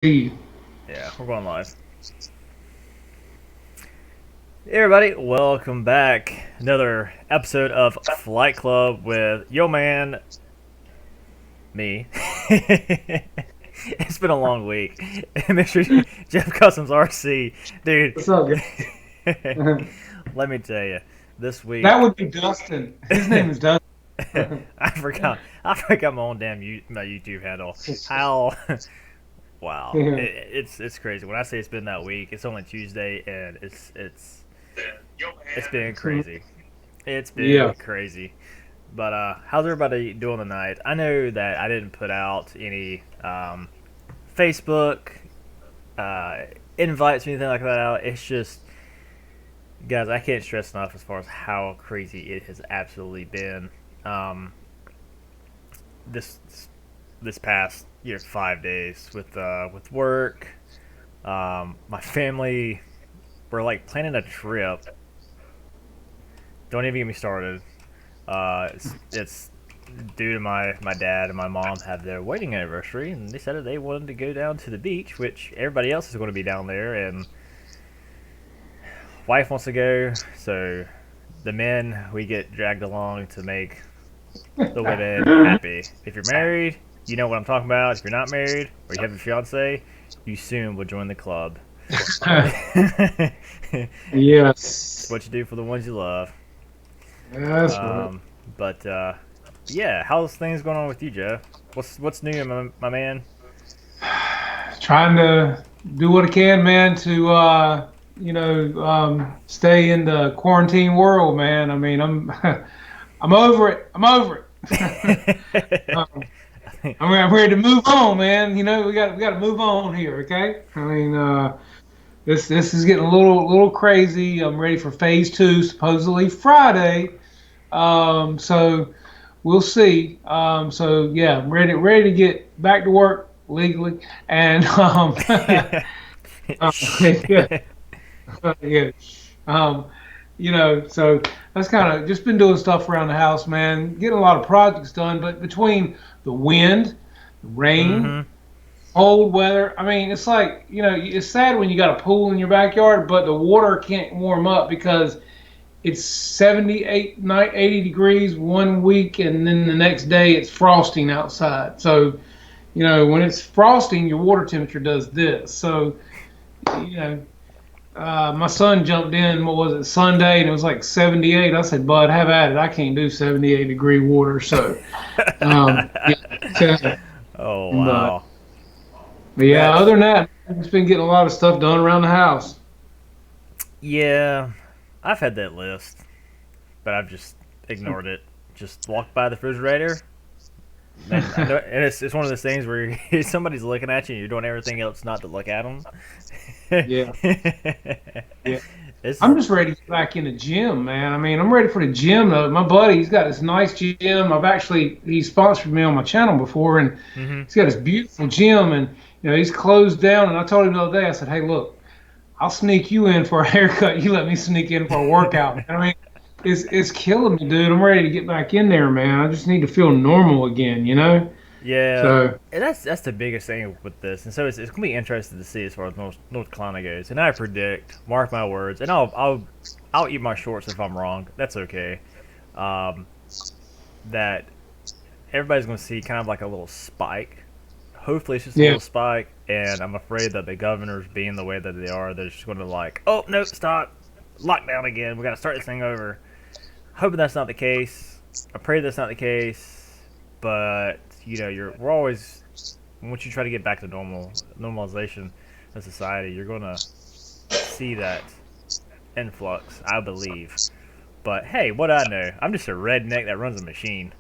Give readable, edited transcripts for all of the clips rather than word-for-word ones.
See. Yeah, we're going live. Hey everybody, welcome back. Another episode of Flight Club with yo man, me. It's been a long week. Mr. Jeff Customs RC. Dude, What's up, guys? let me tell you, this That week, would be Dustin. His name is Dustin. I forgot my own damn my YouTube handle. How wow. It's crazy. When I say it's been that week, it's only Tuesday and it's been crazy. It's Yeah. been crazy. But how's everybody doing tonight? I know that I didn't put out any Facebook uh, invites or anything like that out. It's just, guys, I can't stress enough as far as how crazy it has absolutely been. Um, this this past 5 days with work, my family, we're like planning a trip. Don't even get me started. It's due to my dad and my mom have their wedding anniversary, and they said that they wanted to go down to the beach, which everybody else is going to be down there, and wife wants to go, so the men we get dragged along to make the women happy. If you're married, you know what I'm talking about. If you're not married or you have a fiance, you soon will join the club. It's Yes. what you do for the ones you love. That's right. Um, but yeah, how's things going on with you, Joe? What's new, my man? Trying to do what I can, man, to stay in the quarantine world, man. I mean, I'm I'm over it. I'm over it. um, I'm ready to move on, man. We got to move on here, okay? I mean, this is getting a little crazy. I'm ready for phase two, supposedly Friday. So we'll see. So yeah, I'm ready to get back to work legally, and yeah, yeah. Um, so that's kind of just been doing stuff around the house, man. Getting a lot of projects done, but between the wind, the rain, Mm-hmm. cold weather. I mean, it's like, it's sad when you got a pool in your backyard, but the water can't warm up because it's 78, 80 degrees one week, and then the next day it's frosting outside. So, when it's frosting, your water temperature does this. So, you know, my son jumped in, what was it, Sunday, and it was like 78. I said, Bud, have at it. I can't do 78-degree water. So, yeah. Oh but, wow, but yeah, other that's than that, I've just been getting a lot of stuff done around the house. yeah. I've had that list, but I've just ignored it. Just walked by the refrigerator. And I know, and it's one of those things where somebody's looking at you, and you're doing everything else not to look at them. Yeah. Yeah. It's I'm just ready to get back in the gym, man. I mean, I'm ready for the gym. My buddy, he's got this nice gym. He sponsored me on my channel before, and mm-hmm. he's got this beautiful gym, and he's closed down. And I told him the other day, I said, hey, look, I'll sneak you in for a haircut. You let me sneak in for a workout. Man. I mean, it's killing me, dude. I'm ready to get back in there, man. I just need to feel normal again. Yeah, So and that's the biggest thing with this, and so it's gonna be interesting to see as far as North Carolina goes. And I predict, mark my words, and I'll eat my shorts if I'm wrong. That's okay. Um, that everybody's gonna see kind of like a little spike. Hopefully, it's just a yeah, little spike, and I'm afraid that the governors, being the way that they are, they're just gonna like, oh no, stop, lockdown again. We gotta start this thing over. Hoping that's not the case. I pray that's not the case, but we're always, once you try to get back to normalization of society, you're gonna see that influx, I believe. But hey, what I know, I'm just a redneck that runs a machine.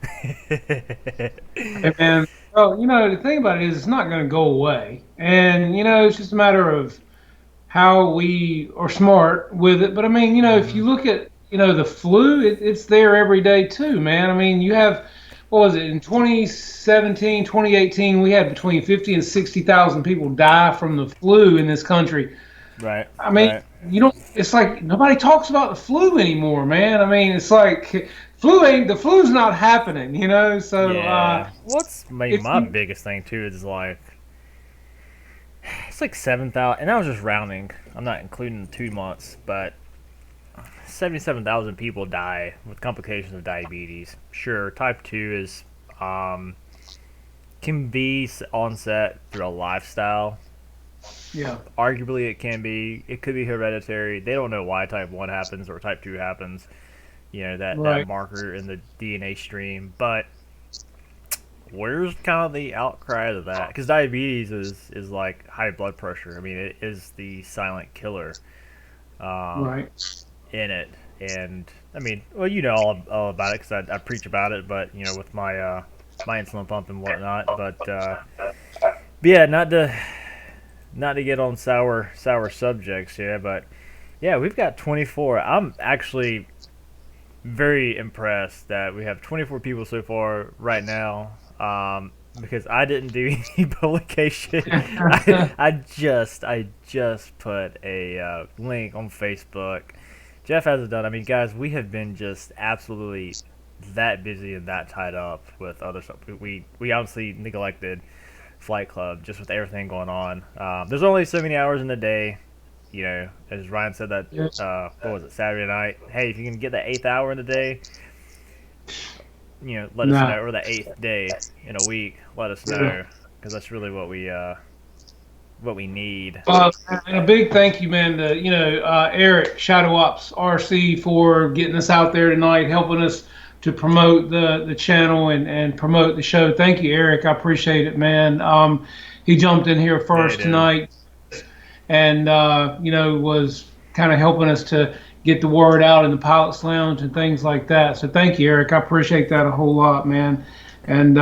and well, the thing about it is, it's not going to go away, and it's just a matter of how we are smart with it. But I mean, if hmm you look at, the flu, it's there every day too, man. I mean, you have, what was it, in 2017, 2018, we had between 50 and 60,000 people die from the flu in this country. Right, I mean, right. it's like nobody talks about the flu anymore, man. I mean, it's like the flu's not happening. So Yeah. What's if my you, biggest thing too is like it's like 7,000, and I was just rounding. I'm not including the 2 months, but 77,000 people die with complications of diabetes. Sure, type 2 is um, can be onset through a lifestyle. Yeah. Arguably, it can be. It could be hereditary. They don't know why type 1 happens or type 2 happens. You know, that Right. marker in the DNA stream. But where's kind of the outcry of that? Because diabetes is like high blood pressure. I mean, it is the silent killer um, Right. in it. And I mean, well, you know all about it because I preach about it. But you know, with my insulin pump and whatnot. But yeah, not to get on sour subjects here, but yeah, we've got 24. I'm actually very impressed that we have 24 people so far right now. Because I didn't do any publication. I just put a link on Facebook. Jeff hasn't done. I mean, guys, we have been just absolutely that busy and that tied up with other stuff. We obviously neglected Flight Club just with everything going on. There's only so many hours in the day. You know, as Ryan said that, Yeah. what was it, Saturday night? Hey, if you can get that eighth hour in the day, you know, let us Nah. know. Or the eighth day in a week, let us Yeah. know, because that's really what we need. And a big thank you, man, to Eric Shadow Ops RC for getting us out there tonight, helping us to promote the channel and promote the show. Thank you, Eric. I appreciate it, man. He jumped in here Yeah, he first did. tonight, and was kind of helping us to get the word out in the pilots lounge and things like that. So thank you, Eric. I appreciate that a whole lot, man. And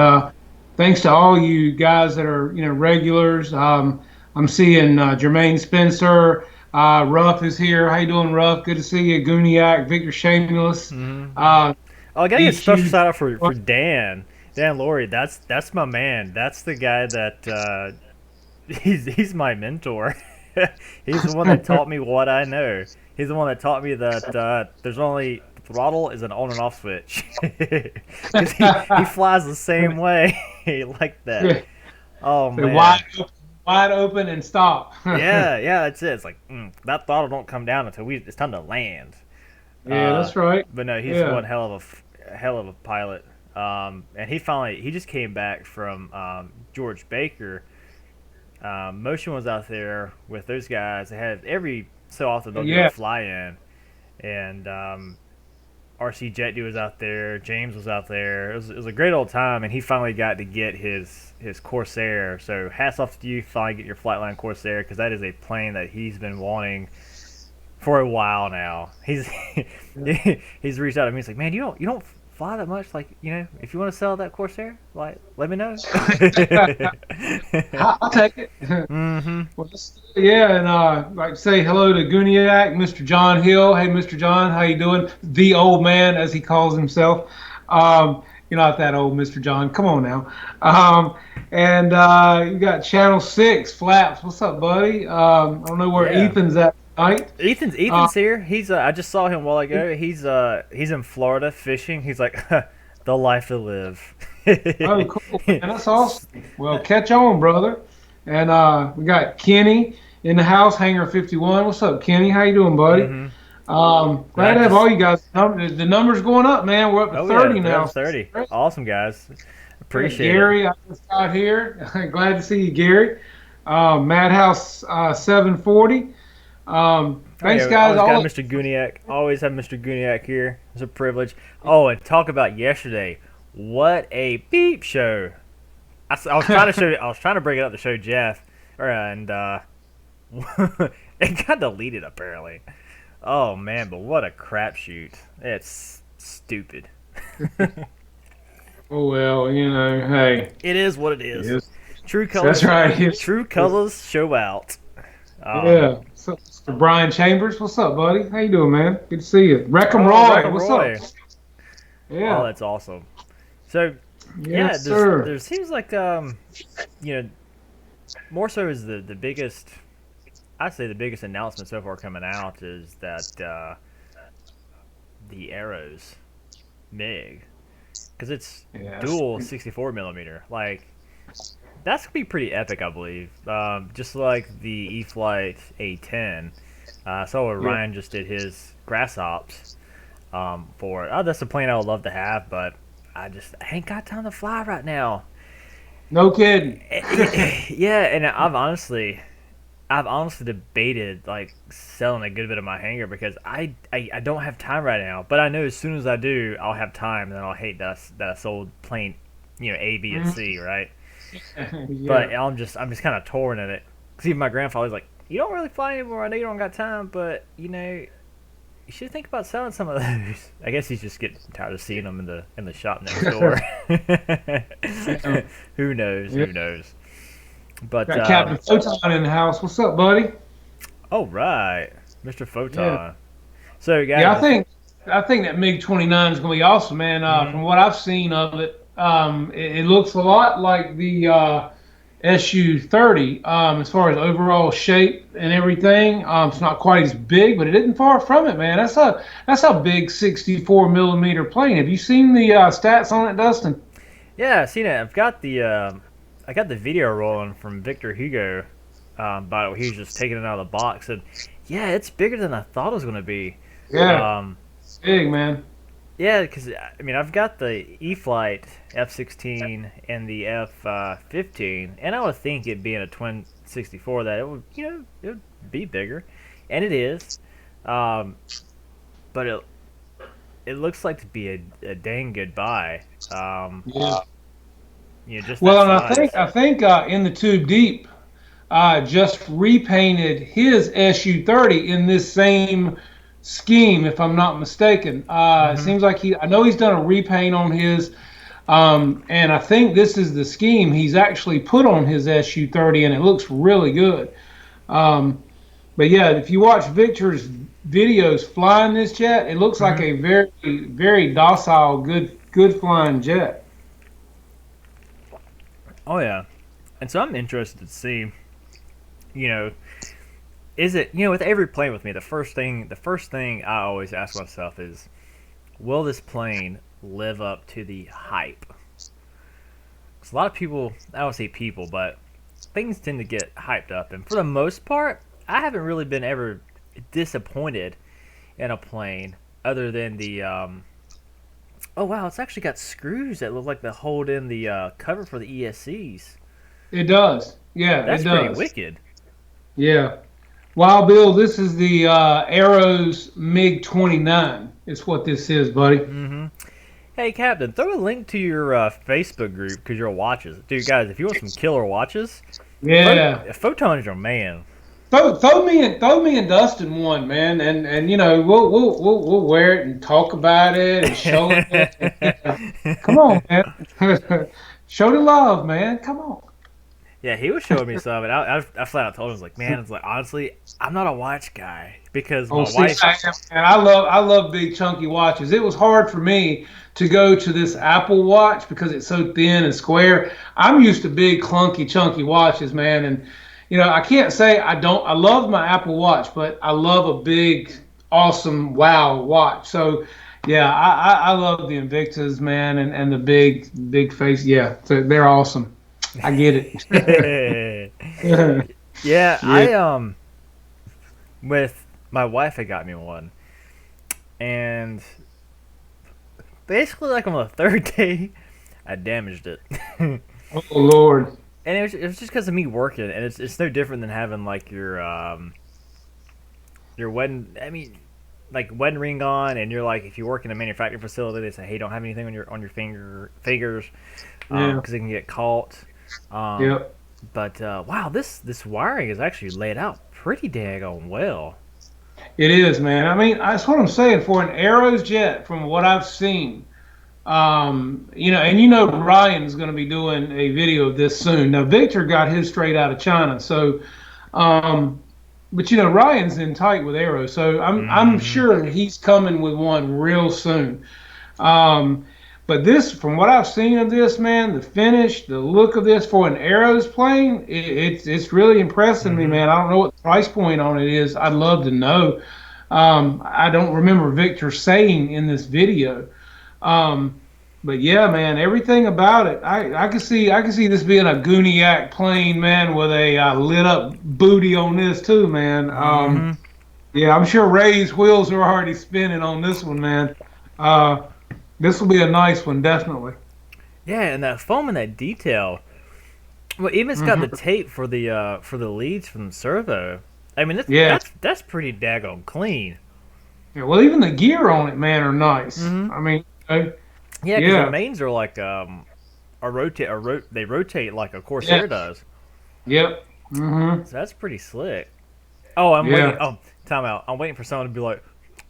thanks to all you guys that are regulars. I'm seeing Jermaine Spencer. Ruff is here. How you doing, Ruff? Good to see you. Gooniac, Victor Shameless, Oh, I gotta get a special DQ. shout out for Dan. Dan Laurie, that's my man. That's the guy that he's my mentor. He's the one that taught me what I know. He's the one that taught me that there's only throttle is an on and off switch. Because he flies the same way like that. Yeah, Oh say man. wide open and stop. Yeah, that's it. It's like that throttle don't come down until it's time to land. Yeah, that's right. But no, he's Yeah, one hell of a pilot. And he just came back from George Baker. Motion was out there with those guys. They had every so often they'll do a yeah, fly in, and RC Jetty was out there. James was out there. It was a great old time, and he finally got to get his Corsair. So hats off to you, finally get your Flightline Corsair, because that is a plane that he's been wanting for a while now. He's reached out to me. He's like, man, you don't fly that much. Like, if you want to sell that Corsair, like, let me know. I'll take it. hmm Well, yeah, and like to say hello to Guniac, Mr. John Hill. Hey, Mr. John, how you doing? The old man, as he calls himself. You're not that old, Mr. John. Come on now. And you got Channel Six Flaps. What's up, buddy? I don't know where Yeah. Ethan's at tonight. Ethan's here. He's I just saw him a while ago. He's in Florida fishing. He's like the life to live. Oh, cool, man. That's awesome. Well, catch on, brother. And we got Kenny in the house, Hangar 51. What's up, Kenny? How you doing, buddy? hmm Glad I to have just all you guys. The numbers going up, man. We're up to Oh yeah, 30 they're now. up 30. Awesome guys. Yeah, Appreciate it. Gary, I just got here. Glad to see you, Gary. Madhouse 740. Oh yeah, Thanks, we guys. always got All Mr. Guniak. Always have Mr. Guniak here. It's a privilege. Oh, and talk about yesterday. What a beep show. I was trying to show. I was trying to bring it up to show Jeff, and it got deleted apparently. Oh man, but what a crapshoot! It's stupid. oh well, hey, It is what it is. yes, True that's colors. right. Yes. True colors show out. Um, Yeah. So, Mr. Brian Chambers, what's up, buddy? How you doing, man? Good to see you. Wreckham oh, Roy, Wreckham what's up? Roy. Oh, Yeah. that's awesome. So yeah, Yes, sir. there seems like you know more so is the biggest. I'd say the biggest announcement so far coming out is that the Arrows MiG, because it's Yes. dual 64 millimeter. Like That's gonna be pretty epic, I believe. Just like the E-Flight A10. I saw where Yeah. Ryan just did his grass ops for it. Oh, that's a plane I would love to have, but I ain't got time to fly right now. No kidding. Yeah, and I've honestly debated like selling a good bit of my hangar because I don't have time right now. But I know as soon as I do, I'll have time, and then I'll hate that I sold plane, A, B, and Mhm. C, right? Yeah. But I'm just kind of torn in it. Cause even my grandfather's like, you don't really fly anymore. I know you don't got time, but you should think about selling some of those. I guess he's just getting tired of seeing them in the shop next door. Yeah. Who knows? Yeah. Who knows? But Got Captain Photon in the house. What's up, buddy? oh right, Mr. Yeah. Photon. So Yeah, guys, I think that MiG 29 is going to be awesome, man. mhm. From what I've seen of it, it looks a lot like the SU-30 as far as overall shape and everything. It's not quite as big, but it isn't far from it, man. That's a big 64 millimeter plane. Have you seen the stats on it, Dustin? Yeah, I've seen it. I got the video rolling from Victor Hugo about it. He was just taking it out of the box, and yeah, it's bigger than I thought it was going to be. Yeah, Um, it's big, man. yeah, because I mean, I've got the E-Flight F-16 and the F-15, and I would think it being a twin 64 that it would be bigger, and it is. Um, but it looks like to be a dang good buy. Yeah. Just that Well, and I think size. I think in the Tube Deep just repainted his SU-30 in this same scheme, if I'm not mistaken. It Hmm. seems like I know he's done a repaint on his, and I think this is the scheme he's actually put on his SU-30, and it looks really good. Um, but yeah, if you watch Victor's videos flying this jet, it looks like Hmm. a very, very docile, good flying jet. Oh yeah, and so I'm interested to see. You know, is it with every plane with me? The first thing I always ask myself is, will this plane live up to the hype? Because a lot of people, I don't say people, but things tend to get hyped up, and for the most part, I haven't really been ever disappointed in a plane, other than the oh wow, it's actually got screws that look like they hold in the cover for the ESCs. It does. Yeah, it That's pretty does. wicked. Yeah. Wow, Bill, this is the Arrows MiG 29. It's what this is, buddy. Hmm. Hey, Captain, throw a link to your Facebook group because your watches, dude. Guys, if you want some killer watches, Yeah. Photon is your man. Throw me and Dustin one, man, and we'll wear it and talk about it and show it. And, come on, man. Show the love, man. Come on. Yeah, he was showing me some, and I flat out told him, I was like, man, it's like honestly, I'm not a watch guy because Oh, my see, wife. and I love big chunky watches. It was hard for me to go to this Apple Watch because it's so thin and square. I'm used to big clunky chunky watches, man, and I can't say I don't. I love my Apple Watch, but I love a big, awesome, wow watch. So, yeah, I love the Invictas, man, and the big face. Yeah, so they're awesome. I get it. Yeah, Yeah. with my wife had got me one, and basically like on the third day, I damaged it. Oh Lord. And it was just because of me working, and it's no different than having like your wedding. I mean, like wedding ring on, and you're like, if you work in a manufacturing facility, they say, hey, don't have anything on your fingers, Yeah. because it can get caught. Um, Yep. but wow, this wiring is actually laid out pretty daggone well. It is, man. I mean, that's what I'm saying. For an Arrows jet, from what I've seen, and Ryan's going to be doing a video of this soon. Now, Victor got his straight out of China, so, um, but Ryan's in tight with Arrows, so I'm Hmm. sure he's coming with one real soon. Um, but this, from what I've seen of this, man, the finish, the look of this for an Arrows plane, it's really impressing me, Hmm. man. I don't know what the price point on it is. I'd love to know. I don't remember Victor saying in this video. Um, But yeah, man, everything about it. I can see this being a Gooniac plane, man, with a lit up booty on this too, man. Mm-hmm. Yeah, I'm sure Ray's wheels are already spinning on this one, man. Uh, this will be a nice one, definitely. Yeah, and that foam and that detail. Well, even it's got the Hmm. tape for the leads from the servo. I mean, Yeah, that's pretty daggone clean. yeah. Well, even the gear on it, man, are nice. Mm-hmm. I mean, Yeah, because the yeah, mains are like they rotate like a yeah, Corsair does. yep. Hmm. So that's pretty slick. Oh, I'm waiting. Yeah. Oh, time out. I'm waiting for someone to be like,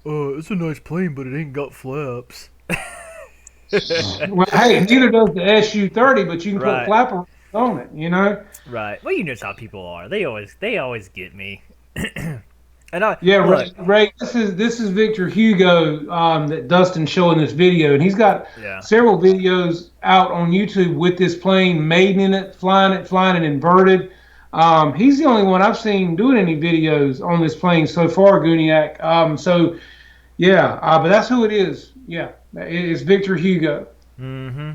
it's a nice plane, but it ain't got flaps." Well, hey, neither does the SU-30, but you can put Right, flapper on it. You know. right. Well, you know how people are. They always get me. And I Yeah, look, Ray. This is Victor Hugo that Dustin's showing this video, and he's got yeah. several videos out on YouTube with this plane, maiden in it, flying it inverted. He's the only one I've seen doing any videos on this plane so far, Guniac. So yeah, but that's who it is. Yeah, it's Victor Hugo. Mm-hmm.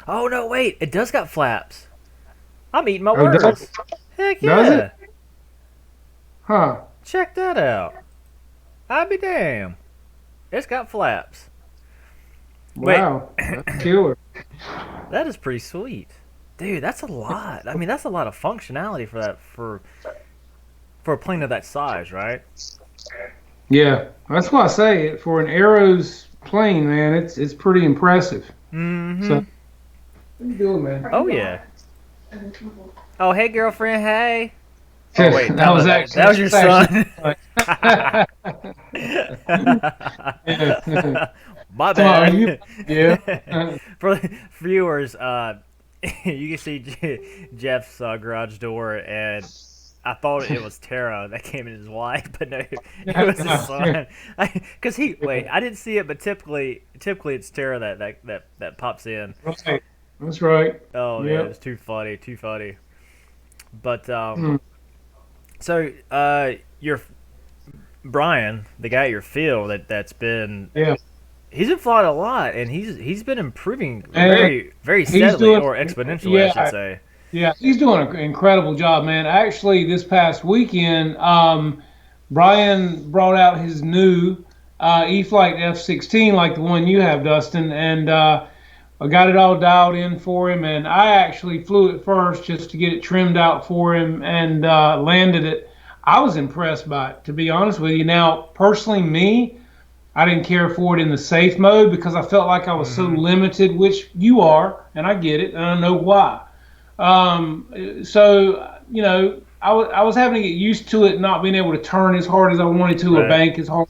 Oh no, wait, it does got flaps. I'm eating my Oh, words. Heck does it? yeah! Huh? Check that out. I'd be damn. It's got flaps. Wait, Wow, that's killer. that is pretty sweet, dude. That's a lot. I mean, that's a lot of functionality for that for a plane of that size, right? Yeah, that's why I say it for an Arrows plane, man. It's pretty impressive. So, Mm-hmm. what you doing, man? Oh yeah. Oh hey, girlfriend. Hey. Oh wait, That was that actually was your son. yeah. My So are you? bad. Yeah. For viewers, you can see Jeff's garage door, and I thought it was Tara that came in his wife, but no, it was his son. Because wait, I didn't see it, but typically it's Tara that pops in. Right. That's right. Oh man, Yep. it's too funny, too funny. But Mm. so your Brian, the guy at your field that's been Yeah. he's been flying a lot, and he's been improving And very he's steadily doing. or exponentially, I should Yeah. say. Yeah. He's doing an incredible job, man. Actually, this past weekend, Brian brought out his new E-Flight F-16, like the one you have, Dustin, and I got it all dialed in for him, and I actually flew it first just to get it trimmed out for him and landed it. I was impressed by it, to be honest with you. Now, personally, me, I didn't care for it in the safe mode because I felt like I was so Mm-hmm. limited, which you are, and I get it, and I know why. So, I was having to get used to it not being able to turn as hard as I wanted to or Right. bank as hard.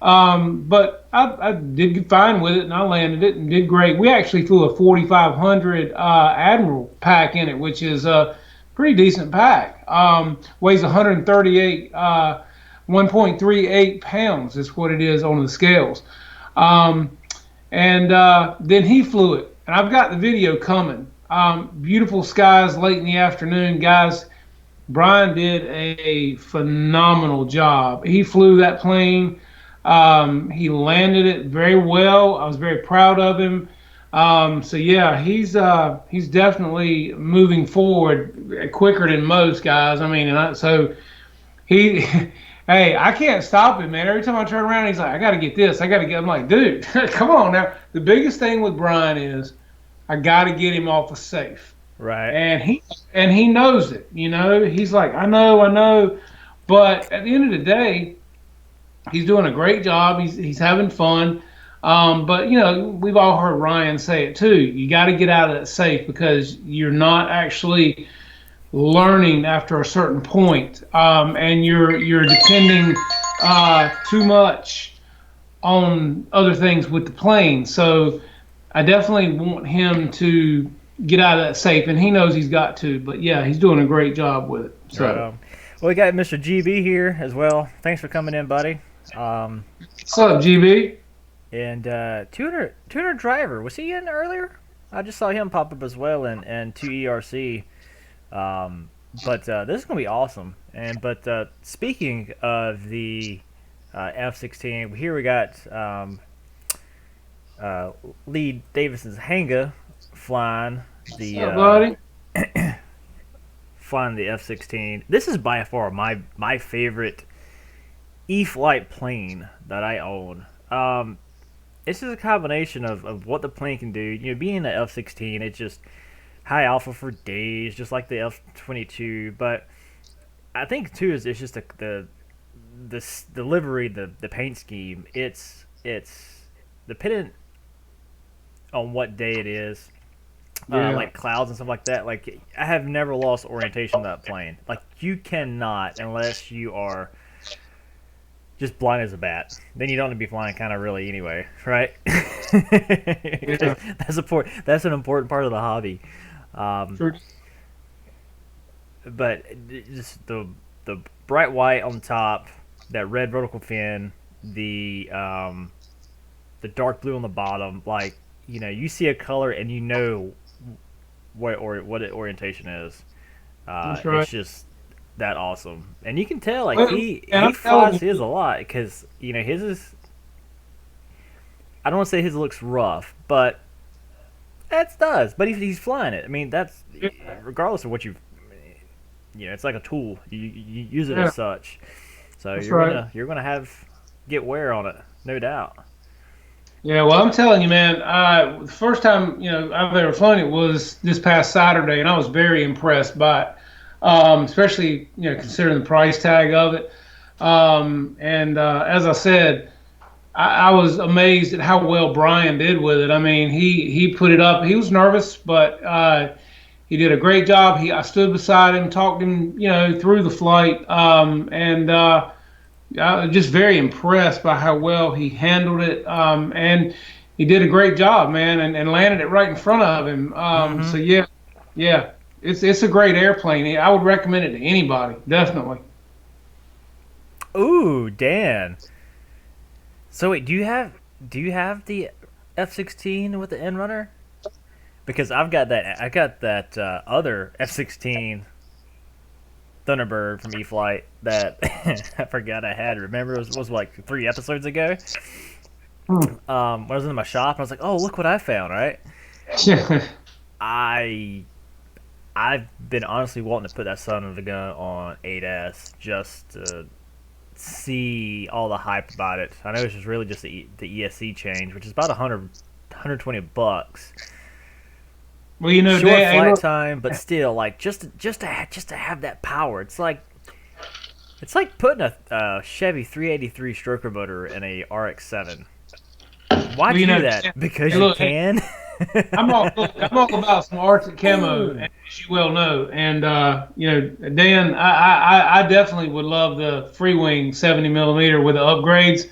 But I did fine with it, and I landed it and did great. We actually flew a 4500 Admiral pack in it, which is a pretty decent pack. Weighs 138, 1.38 pounds is what it is on the scales. Um, and then he flew it, and I've got the video coming. Beautiful skies late in the afternoon, guys. Brian did a phenomenal job. He flew that plane. He landed it very well. I was very proud of him. So yeah, he's definitely moving forward quicker than most guys. I mean, so he, hey, I can't stop him, man. Every time I turn around, he's like, I got to get this. I got to get. I'm like, dude, come on now. The biggest thing with Brian is I got to get him off a safe, Right. and he knows it. He's like, I know, but at the end of the day, he's doing a great job. He's having fun. But we've all heard Ryan say it too. You got to get out of that safe because you're not actually learning after a certain point, and you're depending too much on other things with the plane. So I definitely want him to get out of that safe, and he knows he's got to. But yeah, he's doing a great job with it. Right So on. Well, we got Mr. GB here as well. Thanks for coming in, buddy. what's up, GB? And Tuner Driver, was he in earlier? I just saw him pop up as well, and 2ERC. But this is gonna be awesome. But speaking of the F-16, here we got uh, Lee Davison's Hanga flying What's the up, buddy? F-16. This is by far my favorite E-Flight plane that I own. It's just a combination of what the plane can do. You know, being an F-16, it's just high alpha for days, just like the F-22. But I think too is it's just the livery, the paint scheme. It's dependent on what day it is, Yeah, like clouds and stuff like that. Like I have never lost orientation of that plane. Like you cannot unless you are just blind as a bat. Then you don't want to be flying kind of really anyway, right? yeah, That's an important part of the hobby. Um, true. but just the bright white on top, that red vertical fin, the dark blue on the bottom. Like you see a color and you know what orientation is. That's It's right. just that awesome, and you can tell like Well, and he I'm telling flies his you, a lot because his is. I don't want to say his looks rough, but that does. But he's flying it. I mean, that's regardless of what it's like a tool. You use it yeah, as such. So that's right. you're gonna have get wear on it, no doubt. Yeah, well, I'm telling you, man. The first time I've ever flown it was this past Saturday, and I was very impressed by it. Especially considering the price tag of it. And as I said, I was amazed at how well Brian did with it. I mean, he put it up. He was nervous, but he did a great job. I stood beside him, talked him, through the flight, and I was just very impressed by how well he handled it. And he did a great job, man, and landed it right in front of him. So Mm-hmm. yeah, yeah, it's a great airplane. I would recommend it to anybody, definitely. Ooh, Dan. So wait, do you have the F-16 with the end runner? Because I got that other F-16 Thunderbird from E-Flight that I forgot I had. Remember, it was like 3 episodes ago. Hmm. When I was in my shop, I was like, "Oh, look what I found!" Right? Yeah, I I've been honestly wanting to put that son of a gun on 8S just to see all the hype about it. I know it's just really just the ESC change, which is about 120 bucks. well, Short Dan, hey, flight look, time, but still, like just to have that power. It's like putting a Chevy 383 stroker motor in a RX-7. well, Why'd you do that? Dan, hey, Because you look, can. I'm all about some Arctic camo, Ooh. as you well know. And Dan, I definitely would love the free wing 70 millimeter with the upgrades.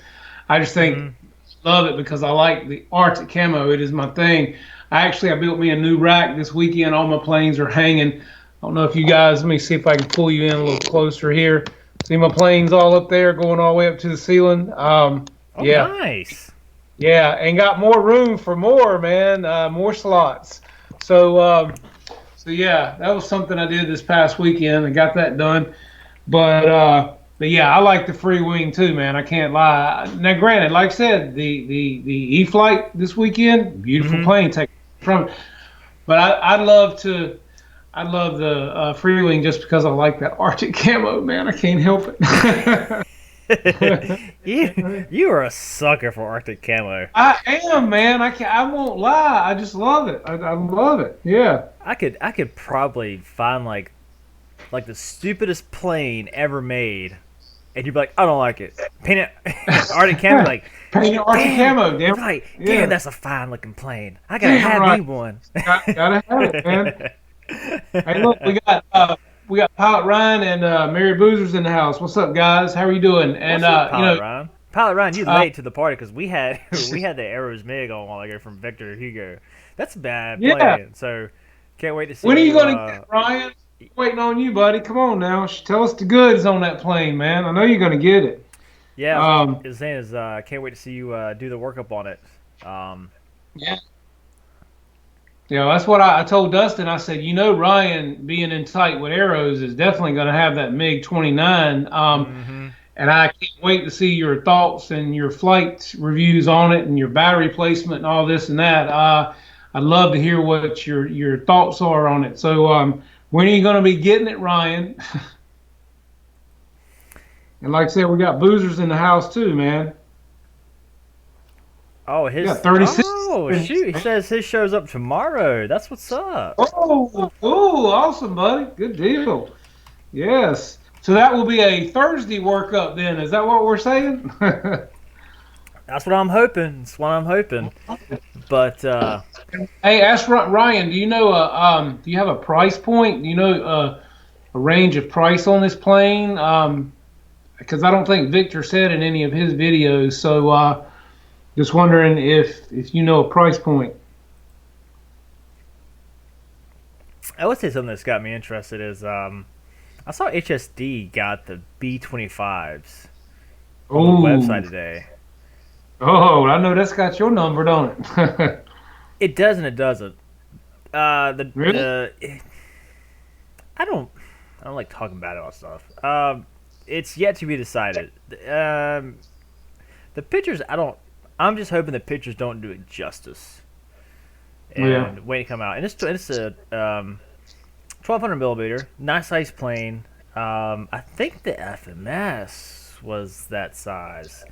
I just think Mm-hmm. love it because I like the Arctic camo. It is my thing. I built me a new rack this weekend. All my planes are hanging. I don't know if you guys. Let me see if I can pull you in a little closer here. See my planes all up there, going all the way up to the ceiling. Oh, Yeah, nice. yeah, and got more room for more, man. More slots. So, so yeah, that was something I did this past weekend. I got that done. But yeah, I like the free wing too, man. I can't lie. Now, granted, like I said, the E flight this weekend, beautiful Mm-hmm. plane. Take from, but I'd love to. I love the free wing just because I like that Arctic camo, man. I can't help it. you are a sucker for Arctic camo. I am, man. I won't lie. I just love it. I love it. Yeah. I could probably find like the stupidest plane ever made, and you'd be like, I don't like it. Paint it Arctic camo, like, Paint Arctic damn, camo, you'd damn. be like, damn, Yeah. that's a fine looking plane. I gotta Damn have right. me one. Gotta have it, man. Hey, look, we got Pilot Ryan and Mary Boozer's in the house. What's up, guys? How are you doing? And What's up, Pilot Ryan? Pilot Ryan, you uh, late to the party because we had we had the Arrows Mig on a while ago from Victor Hugo. That's a bad yeah. plane. So can't wait to see When are you you. gonna get it, Ryan? Waiting on you, buddy. Come on now. Tell us the goods on that plane, man. I know you're gonna get it. Yeah, I was Um, saying is can't wait to see you do the workup on it. Um, yeah. That's what I told Dustin. I said, Ryan being in tight with arrows is definitely going to have that MiG 29. hmm and I can't wait to see your thoughts and your flight reviews on it and your battery placement and all this and that. I'd love to hear what your thoughts are on it. So, when are you going to be getting it, Ryan? And like I said, we got boozers in the house too, man. Oh, We got his. 36. Oh, shoot. He says his show's up tomorrow. That's what's up. Oh, awesome, buddy. Good deal. Yes. So that will be a Thursday workup then. Is that what we're saying? That's what I'm hoping. That's what I'm hoping. But, Hey, ask Ryan. Do you know? Do you have a price point? Do you know a range of price on this plane? Because I don't think Victor said in any of his videos. So just wondering if you know a price point. I would say something that's got me interested is I saw HSD got the B25s on the Oh, website today. oh, I know that's got your number, don't it? It does and it doesn't. The Really? I don't like talking about it on stuff. It's yet to be decided. The pictures I don't. I'm just hoping the pictures don't do it justice Yeah. and when it come out. And it's a 1200 millimeter, nice size plane. I think the FMS was that size.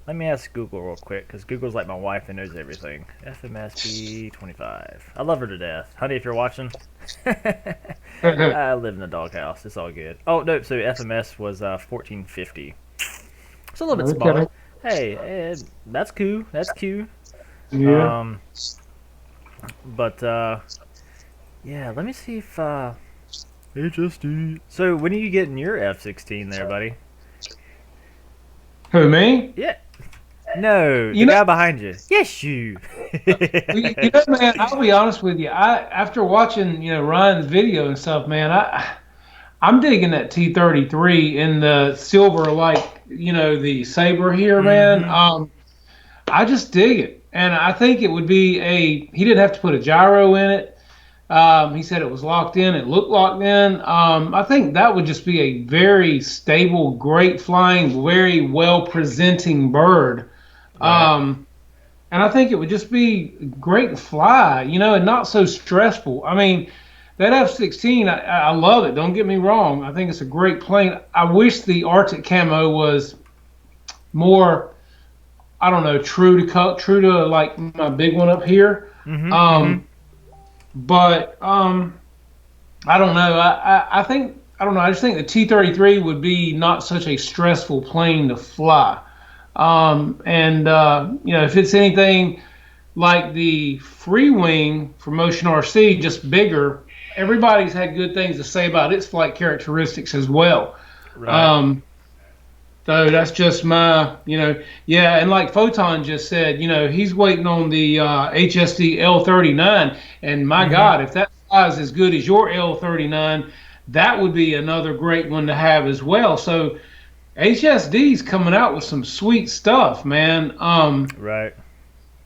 Let me ask Google real quick because Google's like my wife and knows everything. FMS B25. I love her to death, honey. If you're watching, I live in a doghouse. It's all good. Oh no, so FMS was 1450. It's a little bit Okay. smaller. Hey, that's cool. That's cute. Yeah. Um, but yeah, let me see if HSD. So when are you getting your F-16 there, buddy? Who, me? Yeah. No, You the know, guy behind you. Yes, you. man. I'll be honest with you. After watching Ryan's video and stuff, man, I'm digging that T-33 in the silver, like the Saber here, man. Mm-hmm. I just dig it, and I think it would be a. He didn't have to put a gyro in it. He said it was locked in. It looked locked in. I think that would just be a very stable, great flying, very well presenting bird. Right. Um, and I think it would just be great to fly, and not so stressful. I mean, that F-16, I love it. Don't get me wrong. I think it's a great plane. I wish the Arctic camo was more, I don't know, true to like my big one up here. Mm-hmm. Mm-hmm. Um, but I don't know. I think I don't know. I just think the T-33 would be not such a stressful plane to fly. And if it's anything like the free wing for Motion RC, just bigger, everybody's had good things to say about its flight characteristics as well. Right. Um, so that's just my, yeah. And like Photon just said, he's waiting on the HSD L39. And my Mm-hmm. God, if that flies as good as your L39, that would be another great one to have as well. So HSD's coming out with some sweet stuff, man. Right.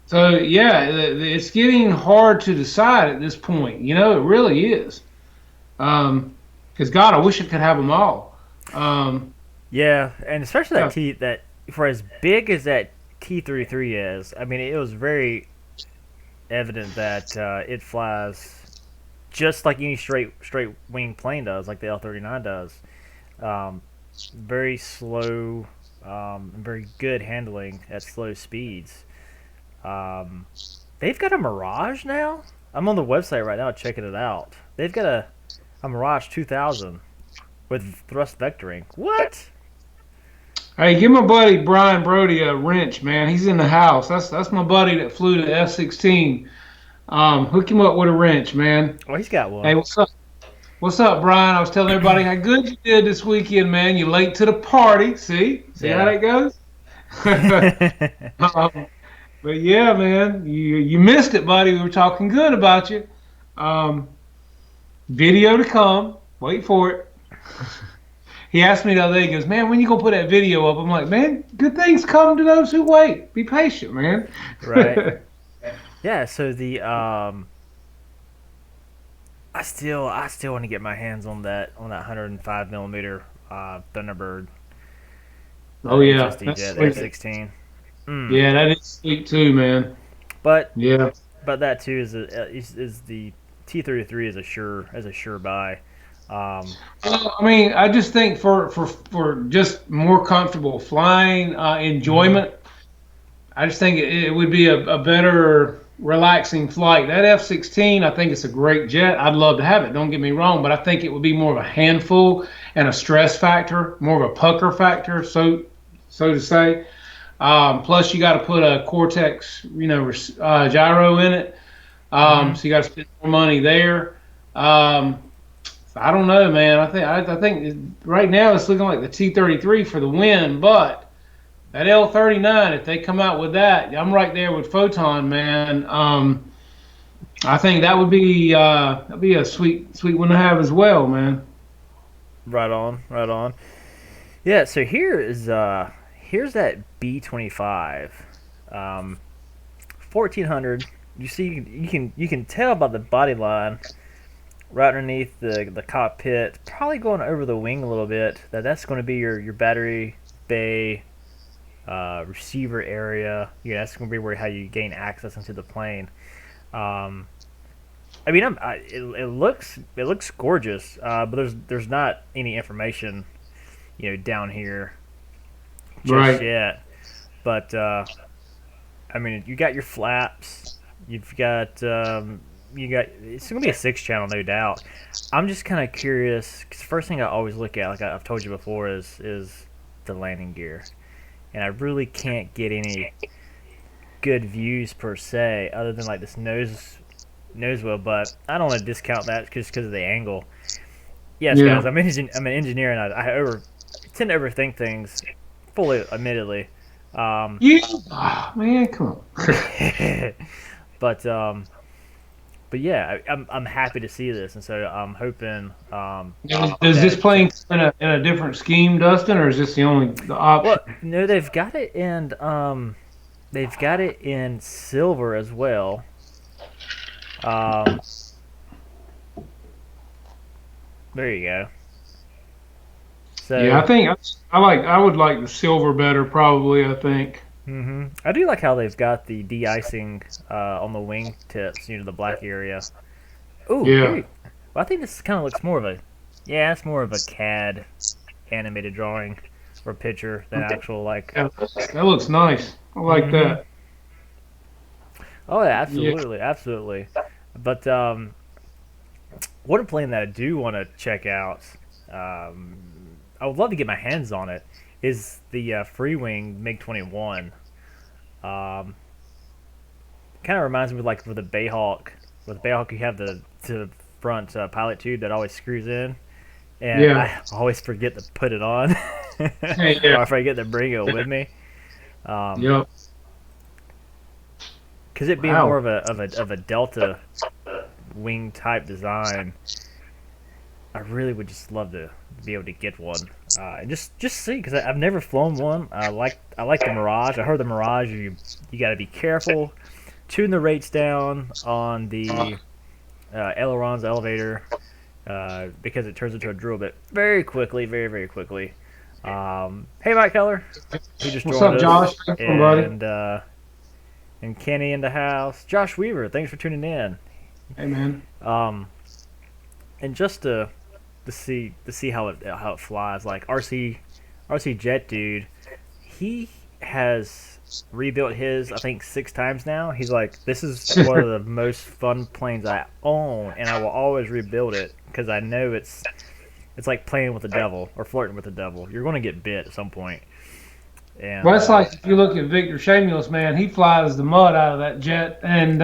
So yeah, it's getting hard to decide at this point. It really is. Because God, I wish I could have them all. Um, Yeah, and especially yeah, that for as big as that T-33 is, I mean, it was very evident that it flies just like any straight wing plane does, like the L-39 does. Um, very slow, and very good handling at slow speeds. Um, they've got a Mirage now. I'm on the website right now checking it out. They've got a Mirage 2000 with thrust vectoring. What? hey, give my buddy Brian Brody a wrench, man. He's in the house. That's my buddy that flew the F-16. Hook him up with a wrench, man. Oh, he's got one. Hey, what's up? What's up, Brian? I was telling everybody how good you did this weekend, man. You late to the party. See how Yeah. that goes. um, but yeah, man, you missed it, buddy. We were talking good about you. Um, Video to come. Wait for it. He asked me the other day. He goes, "Man, when you gonna put that video up?" I'm like, "Man, good things come to those who wait. Be patient, man." Right. Yeah. So I still want to get my hands on that 105 millimeter Thunderbird. Oh the yeah, HSD that's jet, the sweet. F-16. Mm. Yeah, that is sweet too, man. But Yeah. that too is the T-33 is a sure buy. Um, I mean, I just think for just more comfortable flying mhm. enjoyment, I just think it would be a better relaxing flight. That F-16, I think it's a great jet. I'd love to have it. Don't get me wrong, but I think it would be more of a handful and a stress factor, more of a pucker factor, so to say. Plus, you got to put a Cortex, gyro in it. Mhm. So you got to spend more money there. Um, I don't know, man. I think right now it's looking like the T-33 for the win, but that L-39, if they come out with that, I'm right there with Photon, man. I think that'd be a sweet one to have as well, man. Right on, right on. Yeah. So here's that B-25, 1400. You see, you can tell by the body line right underneath the cockpit, probably going over the wing a little bit. That's going to be your battery bay, receiver area. Yeah, that's going to be where how you gain access into the plane. Um, I mean, it looks gorgeous, but there's not any information down here just Right. yet. But I mean, you got your flaps. You've got it's gonna be a 6 channel, no doubt. I'm just kind of curious because first thing I always look at, like I've told you before, is the landing gear, and I really can't get any good views per se, other than like this nose wheel. But I don't want to discount that just because of the angle. Yes, guys, Yeah. I'm an engineer, and tend to overthink things. Fully, admittedly. Um, You, man, come on. but yeah, I'm happy to see this, and so I'm hoping Does this that plane come in a different scheme, Dustin, or is this the only the option? well, no, they've got it in silver as well. Um, there you go. Yeah, So I would like the silver better, probably. I think. I do like how they've got the de-icing on the wing tips, the black area. Ooh, Yeah. well, I think this kind of looks more of a, yeah, it's more of a CAD animated drawing or picture than actual like. Yeah, that looks nice. I like hmm that. Oh, yeah, Yeah. absolutely, absolutely. But one plane that I do want to check out, um, I would love to get my hands on it, is the Free Wing MiG 21. Um, Kind of reminds me of like with the Bayhawk. With Bayhawk, you have the front pilot tube that always screws in, and Yeah. I always forget to put it on, Hey, yeah. or if I forget to bring it with me. Um, Yep. Because it being more Wow. of a Delta wing type design, I really would just love to be able to get one and just see because I've never flown one. I like the Mirage. I heard the Mirage you got to be careful, tune the rates down on the ailerons, elevator, because it turns into a drill bit very quickly, very quickly. Hey, Mike Keller, he just What's joined up, us, Josh? How you doing, buddy? And Kenny in the house. Josh Weaver, thanks for tuning in. Hey, man. Um, and just to see how it flies, like RC Jet dude, he has rebuilt his I think 6 times now. He's like, this is one of the most fun planes I own, and I will always rebuild it because I know it's like playing with the devil or flirting with the devil. You're going to get bit at some point. And Well, that's like if you look at Victor Shamulis, man, he flies the mud out of that jet, and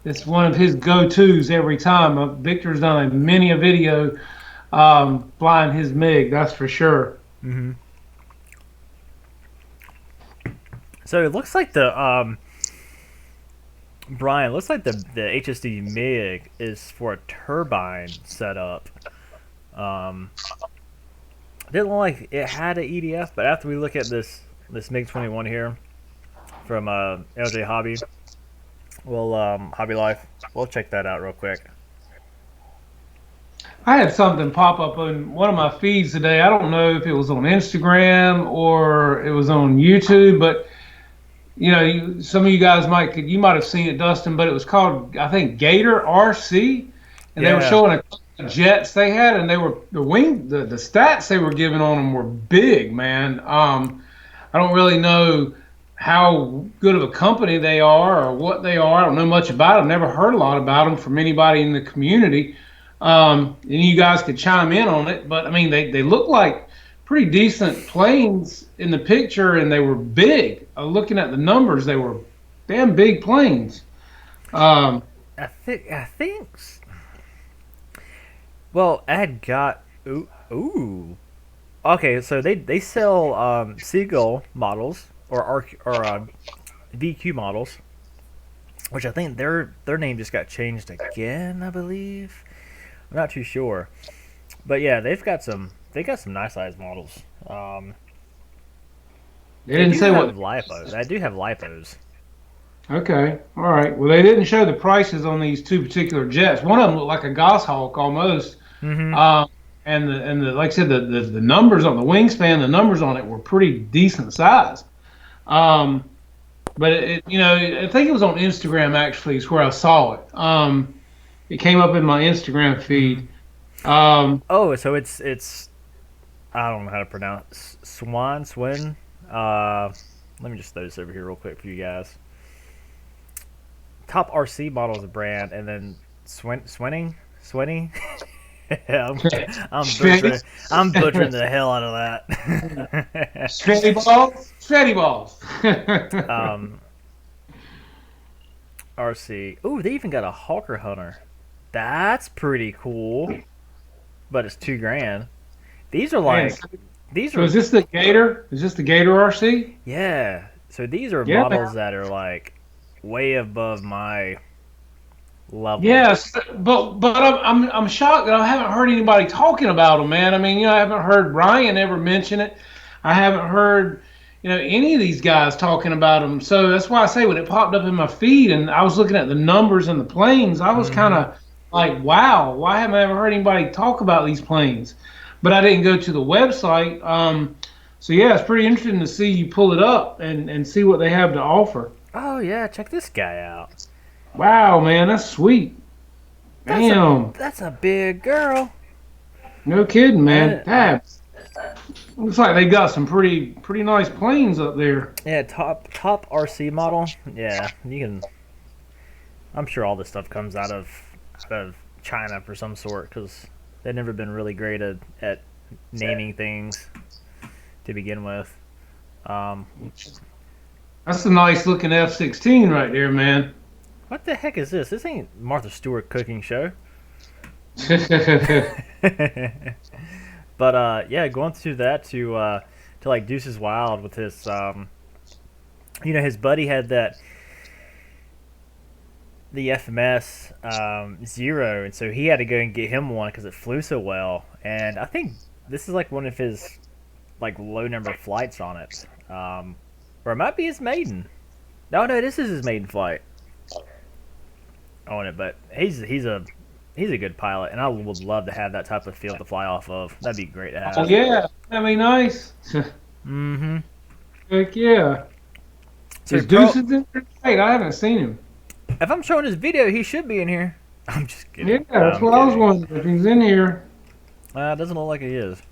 it's one of his go-tos every time. Victor's done many a video flying his MiG, that's for sure. hmm so it looks like the Brian, looks like the HSD MiG is for a turbine setup. Um, didn't look like it had an EDF, but after we look at this MiG 21 here from LJ Hobby, Hobby Life, we'll check that out real quick. I had something pop up on one of my feeds today. I don't know if it was on Instagram or it was on YouTube, but some of you guys you might have seen it, Dustin. But it was called, I think, Gator RC, and they were Yeah, showing a couple of jets they had, and they were the stats they were giving on them were big, man. I don't really know how good of a company they are or what they are. I don't know much about them. Never heard a lot about them from anybody in the community. And you guys could chime in on it, but I mean, they look like pretty decent planes in the picture, and they were big. Looking at the numbers, they were damn big planes. Um, I think. Well, I had got ooh. Okay, so they sell Seagull models or VQ models, which I think their name just got changed again. I believe. I'm not too sure, but yeah, they got some nice size models. they They didn't do say have what. lipos. I do have lipos. Okay, all right. Well, they didn't show the prices on these two particular jets. One of them looked like a Goshawk almost. Mm-hmm. Um, and like I said, the numbers on the wingspan, the numbers on it were pretty decent size. Um, but I think it was on Instagram actually is where I saw it. It came up in my Instagram Mm-hmm. feed. Um, Oh, so it's I don't know how to pronounce Swin. Uh, Let me just throw this over here real quick for you guys. Top RC model is a brand, and then Swinning. Yeah, I'm butchering. I'm butchering the hell out of that. Shreddy balls, shreddy balls. um, RC. Ooh, they even got a Hawker Hunter. That's pretty cool, but it's 2 grand. These are Man, like these so are is this the Gator? Is this the Gator RC? yeah. So these are Yeah, models that are like way above my level. yes, but I'm shocked that I haven't heard anybody talking about them, man. I mean, I haven't heard Ryan ever mention it. I haven't heard any of these guys talking about them. So that's why I say when it popped up in my feed and I was looking at the numbers and the planes, I was kind Mm-hmm. of like, wow, why haven't I ever heard anybody talk about these planes? But I didn't go to the website. So yeah, it's pretty interesting to see you pull it up and see what they have to offer. Oh yeah, check this guy out. Wow, man, that's sweet. That's a Damn. that's a big girl. No kidding, man. And That looks like they got some pretty nice planes up there. yeah, top RC model. Yeah, you can. I'm sure all this stuff comes out of China for some sort because they've never been really great at naming things to begin with. Um, That's a nice looking F-16 right there, man. what the heck is this? This ain't Martha Stewart cooking show. But yeah, going through that to like Deuces Wild with his his buddy had the FMS zero, and so he had to go and get him one because it flew so well. And I think this is like one of his like low number flights on it, or it might be his maiden. No, this is his maiden flight on it. But he's a good pilot, and I would love to have that type of field to fly off of. That'd be great to Oh have. yeah, that'd be nice. Mm-hmm. Heck yeah. So Is Deuces in there? Hey, I haven't seen him. if I'm showing his video, he should be in here. I'm just Yeah, kidding. that's I'm what I was kidding. wondering if he's in here. Doesn't look like he is.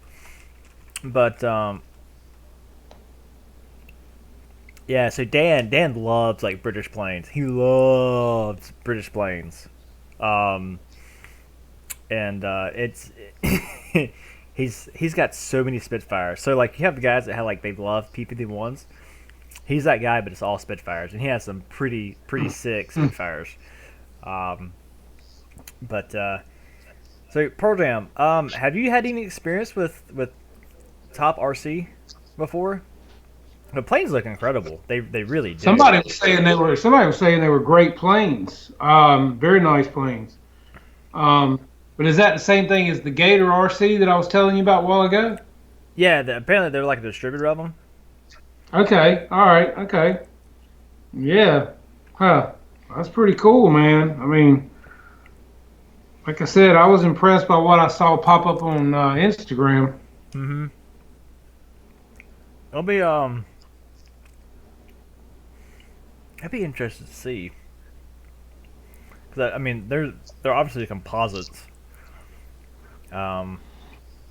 But yeah. So Dan loves like British planes. He loves British planes. Um, and it's he's got so many Spitfires. So like you have the guys that have like they love PPD ones. He's that guy, but it's all Spitfires, and he has some pretty sick Spitfires. Um, but so Pearl Jam, have you had any experience with Top RC before? The planes look incredible. They really do. Somebody was saying they were great planes. Very nice planes. But is that the same thing as the Gator RC that I was telling you about a while ago? Yeah, apparently they're like a distributor of them. Okay, all right, okay, yeah, huh? That's pretty cool, man. I mean, like I said, I was impressed by what I saw pop up on Instagram. Mm-hmm. I'll be I'd be interested to see because I mean they're obviously composites. Um,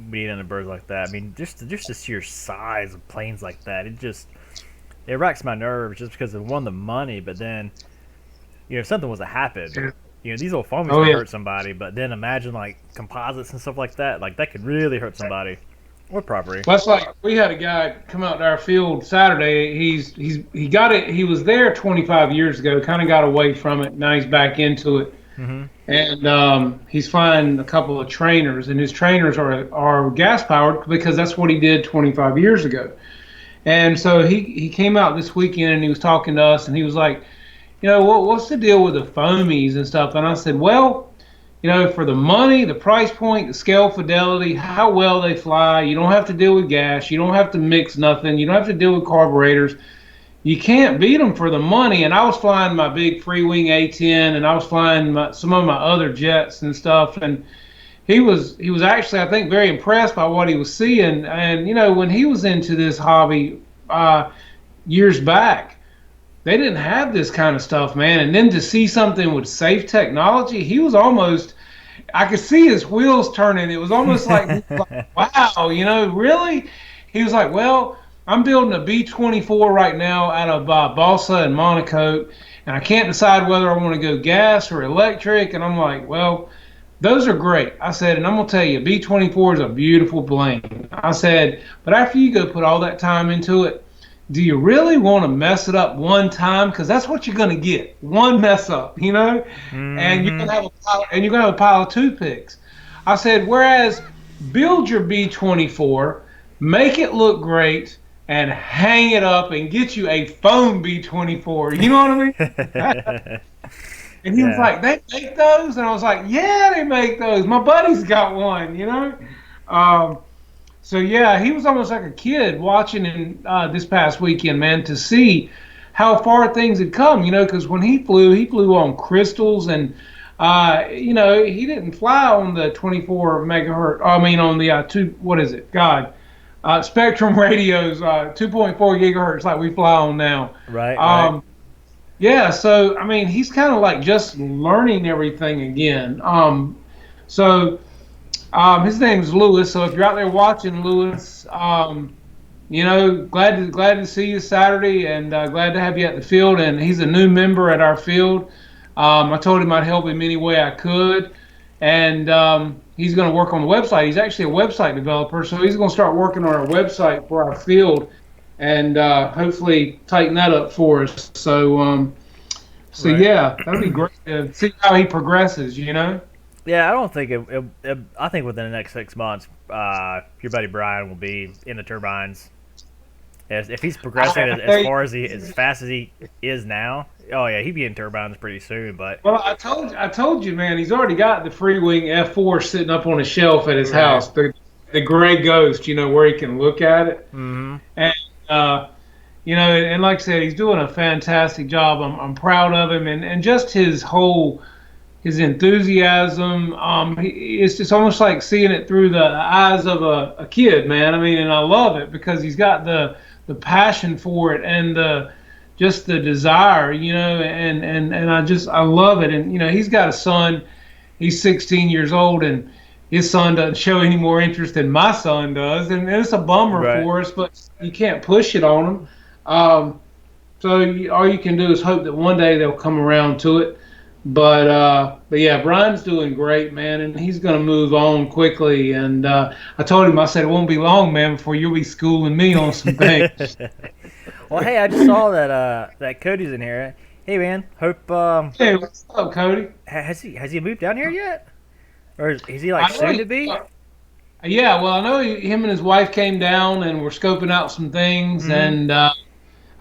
being in the birds like that. I mean, just the sheer size of planes like that, it racks my nerves just because of one the money, but then if something was to happen, Yeah. these old foamies Oh can yeah. hurt somebody, but then imagine like composites and stuff like that could really hurt somebody or property. Well, that's like we had a guy come out to our field Saturday. He got it. He was there 25 years ago. Kind of got away from it. Now he's back into it. Mm-hmm. And he's flying a couple of trainers, and his trainers are gas powered because that's what he did 25 years ago. And so he came out this weekend and he was talking to us, and he was like, what's the deal with the foamies and stuff? And I said, well, for the money, the price point, the scale fidelity, how well they fly, you don't have to deal with gas, you don't have to mix nothing, you don't have to deal with carburetors. You can't beat them for the money. And I was flying my big free wing A10, and I was flying some of my other jets and stuff. And he was actually, I think, very impressed by what he was seeing. And when he was into this hobby years back, they didn't have this kind of stuff, man. And then to see something with safe technology, he was almost, I could see his wheels turning. It was almost like, wow, really? He was like, well, I'm building a B-24 right now out of balsa and Monaco, and I can't decide whether I want to go gas or electric. And I'm like, well, those are great. I said, and I'm going to tell you, B-24 is a beautiful plane. I said, but after you go put all that time into it, do you really want to mess it up one time? Because that's what you're going to get, one mess up, Mm-hmm. and you're going to have a pile of toothpicks. I said, whereas build your B-24, make it look great, and hang it up and get you a foam B-24. You know what I mean? And he was like, they make those? And I was like, yeah, they make those. My buddy's got one. So, yeah, he was almost like a kid watching in this past weekend, man, to see how far things had come, because when he flew on crystals and, he didn't fly on the 24 megahertz, on the, what is it? God. Spectrum radios, 2.4 gigahertz, like we fly on now. Right. Yeah, so he's kind of like just learning everything again. His name is Lewis. So if you're out there watching, Lewis, glad to see you Saturday, and glad to have you at the field. And he's a new member at our field. I told him I'd help him any way I could, and he's going to work on the website. He's actually a website developer, so he's going to start working on our website for our field, and hopefully tighten that up for us. So, Right. yeah, that'd be great to see how he progresses. Yeah, I don't think I think within the next 6 months, your buddy Brian will be in the turbines. If he's progressing as fast as he is now, oh yeah, he'd be in turbines pretty soon. But Well, I told you, man, he's already got the free wing F4 sitting up on a shelf at his house. The gray ghost, where he can look at it. mm-hmm. And and like I said, he's doing a fantastic job. I'm proud of him, and just his enthusiasm. It's just almost like seeing it through the eyes of a kid, man. And I love it because he's got the passion for it and just the desire, and I love it. And he's got a son. He's 16 years old, and his son doesn't show any more interest than my son does, and it's a bummer for us, but you can't push it on him. So all you can do is hope that one day they'll come around to it. But yeah, Brian's doing great, man, and he's going to move on quickly. And I told him, I said, it won't be long, man, before you'll be schooling me on some things. Well, hey, I just saw that Cody's in here. Hey, man, hope. Hey, what's up, Cody? Has he moved down here yet, or is he like soon to be? Yeah, well, I know him and his wife came down and were scoping out some things, Mm-hmm.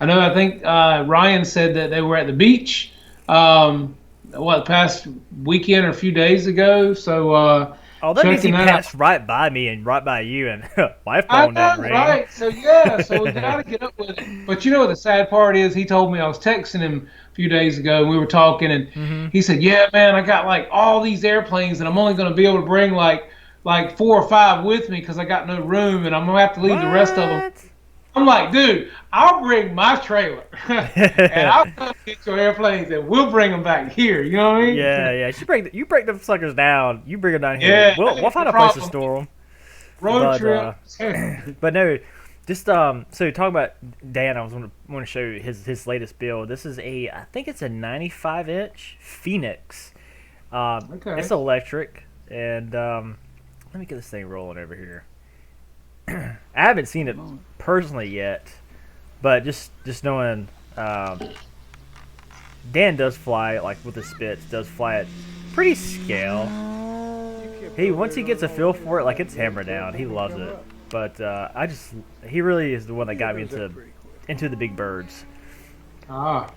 and I think Ryan said that they were at the beach. The past weekend or a few days ago. So Oh, that means he checking out. passed right by me and right by you, and my I phone didn't know, ring. right? So yeah, so we got to get up with it. But you know what the sad part is? He told me I was texting him a few days ago, and we were talking, and Mm-hmm. he said, "Yeah, man, I got like all these airplanes, and I'm only going to be able to bring like 4 or 5 with me because I got no room, and I'm gonna have to leave the rest of them." What? I'm like, dude, I'll bring my trailer, and I'll come get your airplanes, and we'll bring them back here. You know what I mean? Yeah, yeah. You break them suckers down. You bring them down here. Yeah, We'll that we'll ain't the find a place to problem. store them. Road But trip. but no, just so talking about Dan, I was want to show you his latest build. This is I think it's a 95-inch Phoenix. Okay. It's electric, and let me get this thing rolling over here. I haven't seen it personally yet, but just knowing Dan does fly like with the spits, does fly at pretty scale. Once he gets a feel for it, like it's hammer down. He loves it. But he really is the one that got me into the big birds. Ah.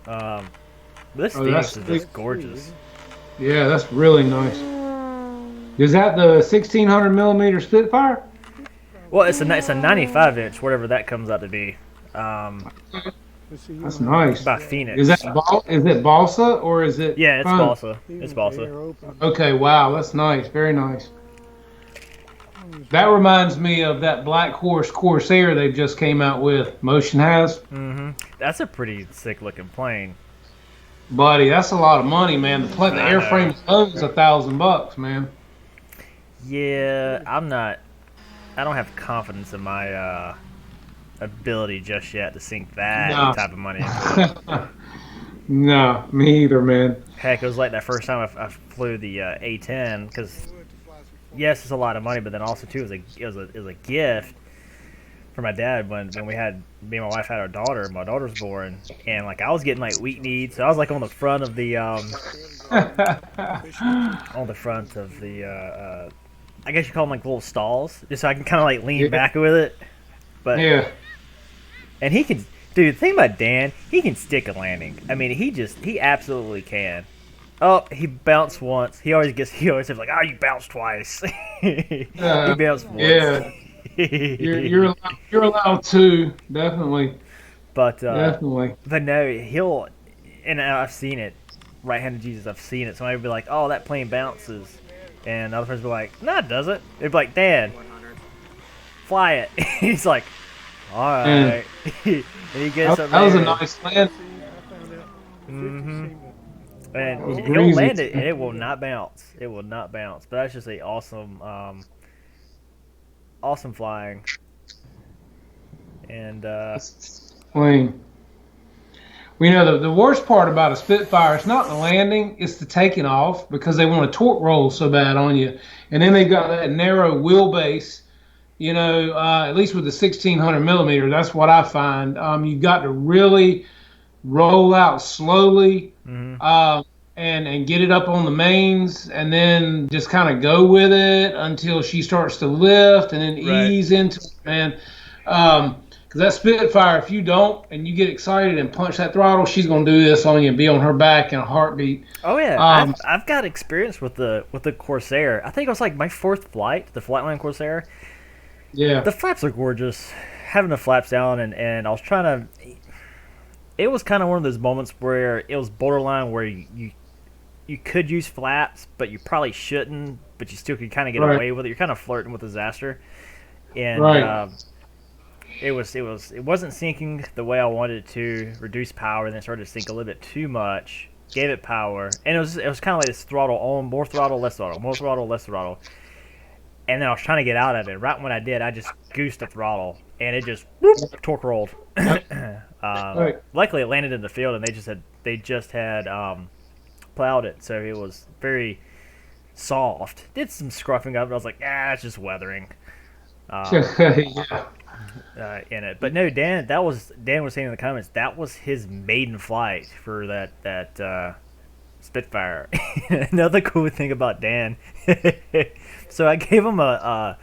Um, but this Oh, Phoenix that's is just gorgeous. Yeah, that's really nice. Is that the 1600 millimeter Spitfire? Well, it's a 95-inch, whatever that comes out to be. That's nice. By Phoenix. Is it balsa or is it? Yeah, it's foam? balsa. It's balsa. Okay, wow, that's nice. Very nice. That reminds me of that Black Horse Corsair they just came out with. Motion has. Mm-hmm. That's a pretty sick looking plane. Buddy, that's a lot of money, man. The airframe alone is $1,000, man. Yeah, I don't have confidence in my ability just yet to sink that type of money into it. No, me either, man. Heck, it was like that first time I flew the A10 because yes, it's a lot of money, but then also too it was a gift for my dad when me and my wife had our daughter. My daughter was born, and like I was getting like weak knees, so I was like on the front of the I guess you call them like little stalls, just so I can kind of like lean back with it. But yeah. And he can, dude. The thing about Dan, he can stick a landing. I mean, he absolutely can. Oh, he bounced once. He always says like, "Oh, you bounced twice." He bounced once. Yeah, you're allowed to, definitely. But Definitely. But no, and I've seen it. Right-handed Jesus, I've seen it. Somebody would be like, "Oh, that plane bounces," and other person would be like, "No, it doesn't." They'd be like, "Dan, fly it." He's like, "All right." And he gets up that was a there. nice land. Mm-hmm. And he'll breezy. land it, and it will not bounce. It will not bounce. But that's just a awesome flying. And Plane. Well, you know, the worst part about a Spitfire, it's not the landing, it's the taking off because they want to torque roll so bad on you. And then they've got that narrow wheelbase, you know, at least with the 1600 millimeter, that's what I find. You've got to really roll out slowly and get it up on the mains and then just kind of go with it until she starts to lift and then ease into it, man. Because that Spitfire, if you don't and you get excited and punch that throttle, she's gonna do this on you and be on her back in a heartbeat. Oh yeah, I've got experience with the Corsair. I think it was like my fourth flight, the Flightline Corsair. Yeah, the flaps are gorgeous. Having the flaps down and I was trying to. It was kind of one of those moments where it was borderline where you could use flaps, but you probably shouldn't. But you still could kind of get away with it. You're kind of flirting with disaster, and it wasn't sinking the way I wanted it to. Reduce power, and then it started to sink a little bit too much. Gave it power, and it was kind of like this throttle on, more throttle, less throttle, more throttle, less throttle. And then I was trying to get out of it. Right when I did, I just goosed the throttle, and it just torque rolled. Luckily, it landed in the field, and they just had plowed it, so it was very soft. Did some scruffing up, but I was like, it's just weathering. In it, but no, Dan was saying in the comments that was his maiden flight for that Spitfire. Another cool thing about Dan, so I gave him a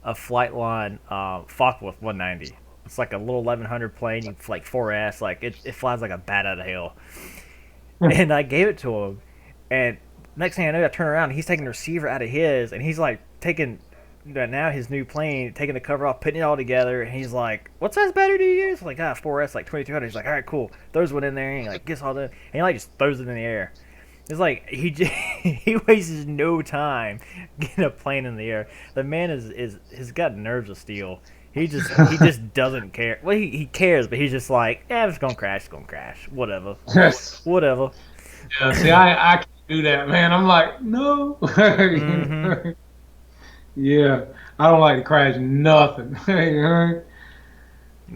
Flightline Focke-Wulf 190. It's like a little 1100 plane. You like 4S, like it flies like a bat out of hell. And I gave it to him, and Next thing I know, I turn around and he's taking the receiver out of his, and he's like taking now his new plane, taking the cover off, putting it all together, and he's like, "What size battery do you use?" I'm like, 4S, like 2200. He's like, "All right, cool." Throws one in there, and he like gets all the, and he like just throws it in the air. It's like he wastes no time getting a plane in the air. The man is has got nerves of steel. He just doesn't care. Well, he cares, but he's just like, yeah, it's gonna crash, whatever, Yes. whatever. Yeah. See, I can't do that, man. I'm like, no. Mm-hmm. Yeah. I don't like to crash nothing.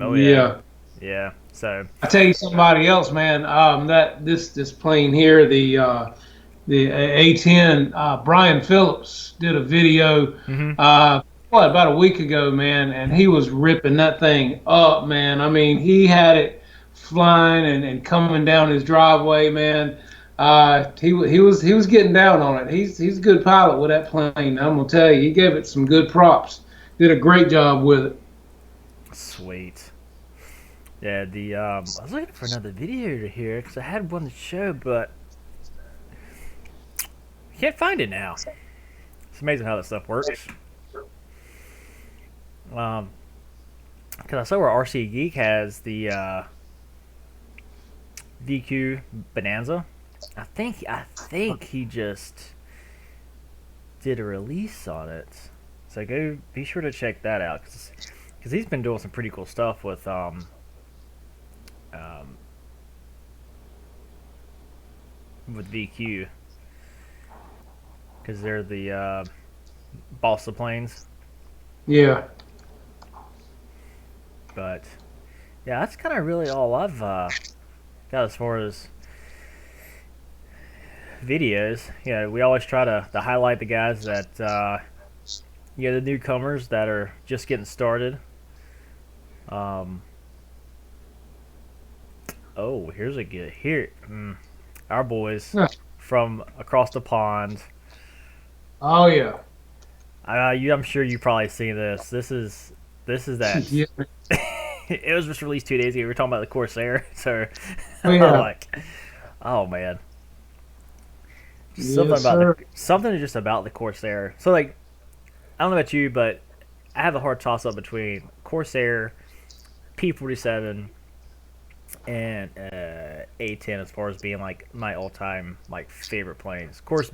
Oh yeah, Yeah. yeah. So. I tell you somebody else, man. That this plane here, the A10. Brian Phillips did a video. Mm-hmm. What, about a week ago, man, and he was ripping that thing up, man. I mean, he had it flying and coming down his driveway, man. He was getting down on it. He's a good pilot with that plane. I'm gonna tell you, he gave it some good props. Did a great job with it. Sweet. Yeah, the I was looking for another video to hear because I had one to show, but I can't find it now. It's amazing how that stuff works. Um, because I saw where RC Geek has the VQ Bonanza. I think he just did a release on it. So go be sure to check that out because he's been doing some pretty cool stuff um, with VQ because they're the boss of planes. Yeah. But yeah, that's kind of really all I've got as far as videos. We always try to highlight the guys that the newcomers that are just getting started. Um, oh, here's a good our boys Yeah. from across the pond. Oh yeah. I'm sure you probably seen this. This is that. Yeah. It was just released 2 days ago. We were talking about the Corsair, so Oh I'm yeah. like, oh man, something Yes, about sir. something just about the Corsair. So like, I don't know about you, but I have a hard toss up between Corsair, P47, and A10 as far as being like my all time like favorite planes. Of course,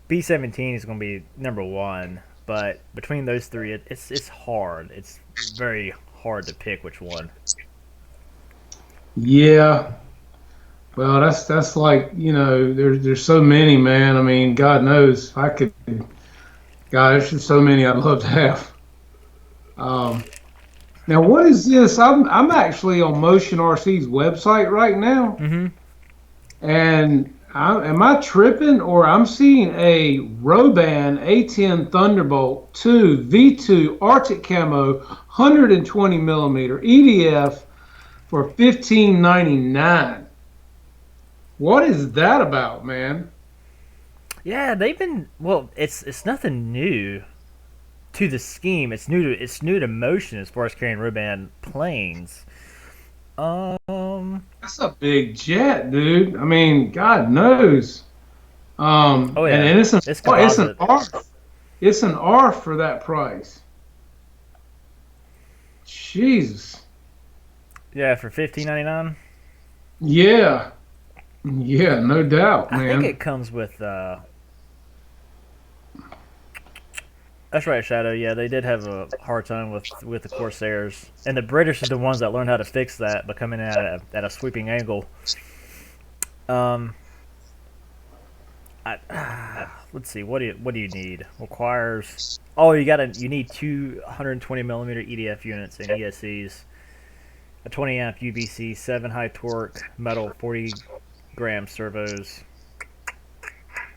B17 is going to be number one, but between those three, it's hard. It's very hard to pick which one. Yeah. Well, that's like, there's so many, man. I mean, God knows, if I could. God, there's just so many I'd love to have. Um, Now, what is this? I'm actually on Motion RC's website right now, Mm-hmm. and am I tripping, or I'm seeing a Roban A10 Thunderbolt 2 V2 Arctic Camo 120 millimeter EDF for 1599. What is that about, man? Yeah, they've been well. It's nothing new to the scheme. It's new to motion as far as carrying Roban planes. Um. That's a big jet, dude. I mean, God knows. Oh And, yeah, and it's an it's it's an composite. R. It's an R for that price. Jesus. Yeah, for 15.99. Yeah. Yeah, no doubt, I think man. it comes with. That's right, Shadow. Yeah, they did have a hard time with the Corsairs, and the British are the ones that learned how to fix that by coming at a sweeping angle. Um, let's see. What do you need? Requires. Oh, you need 220 millimeter EDF units and ESCs, a 20 amp UBC, 7 high torque metal, 40-gram servos.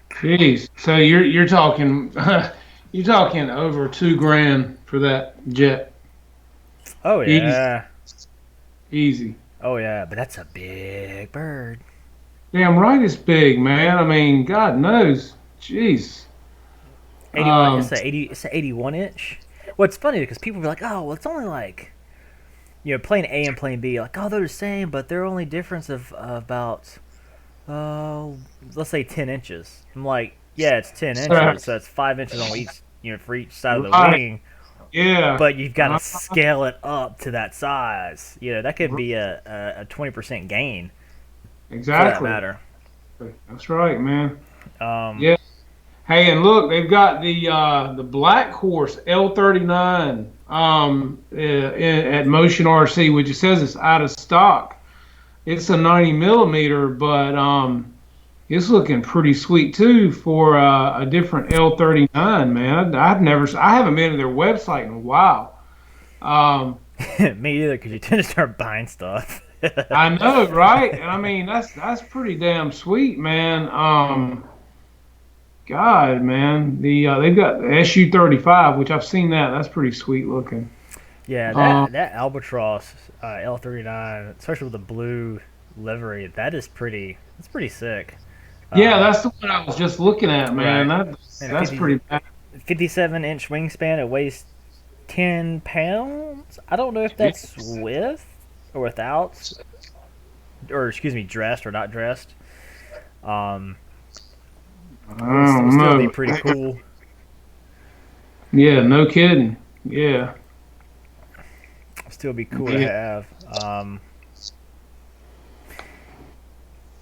Jeez. So you're talking you're talking over 2 grand for that jet. Oh Easy, yeah. easy. Oh yeah. But that's a big bird. Damn right it's big, man. I mean, God knows. Jeez. 81. Um, It's a 81 inch. Well, it's funny because people be like, oh, well, it's only like plane A and plane B. Like, oh, they're the same, but they're only difference of about uh, let's say 10 inches. I'm like, yeah, it's 10 inches, so it's 5 inches on each, for each side of the Right. wing. Yeah. But you've got to Uh, scale it up to that size. That could be a 20% gain for that exactly. matter. That's right, man. Um, Yeah. Hey, and look, they've got the Black Horse L39 at Motion RC, which it says it's out of stock. It's a 90 millimeter, but it's looking pretty sweet too for a different L39, man. I haven't been to their website in a while. Um, me either, because you tend to start buying stuff. I know, right? And I mean, that's pretty damn sweet, man. God, man, they've got the SU-35, which I've seen that. That's pretty sweet looking. Yeah, Um, that Albatross L39, especially with the blue livery, that's pretty sick. yeah, Um, that's the one I was just looking at, man. right. That's And that's pretty bad. 57-inch wingspan. It weighs 10 pounds. I don't know if that's with or without, or excuse me, dressed or not dressed. Um, I it would don't still be know. pretty cool. Yeah, no kidding. Yeah, Still be cool to yeah. have.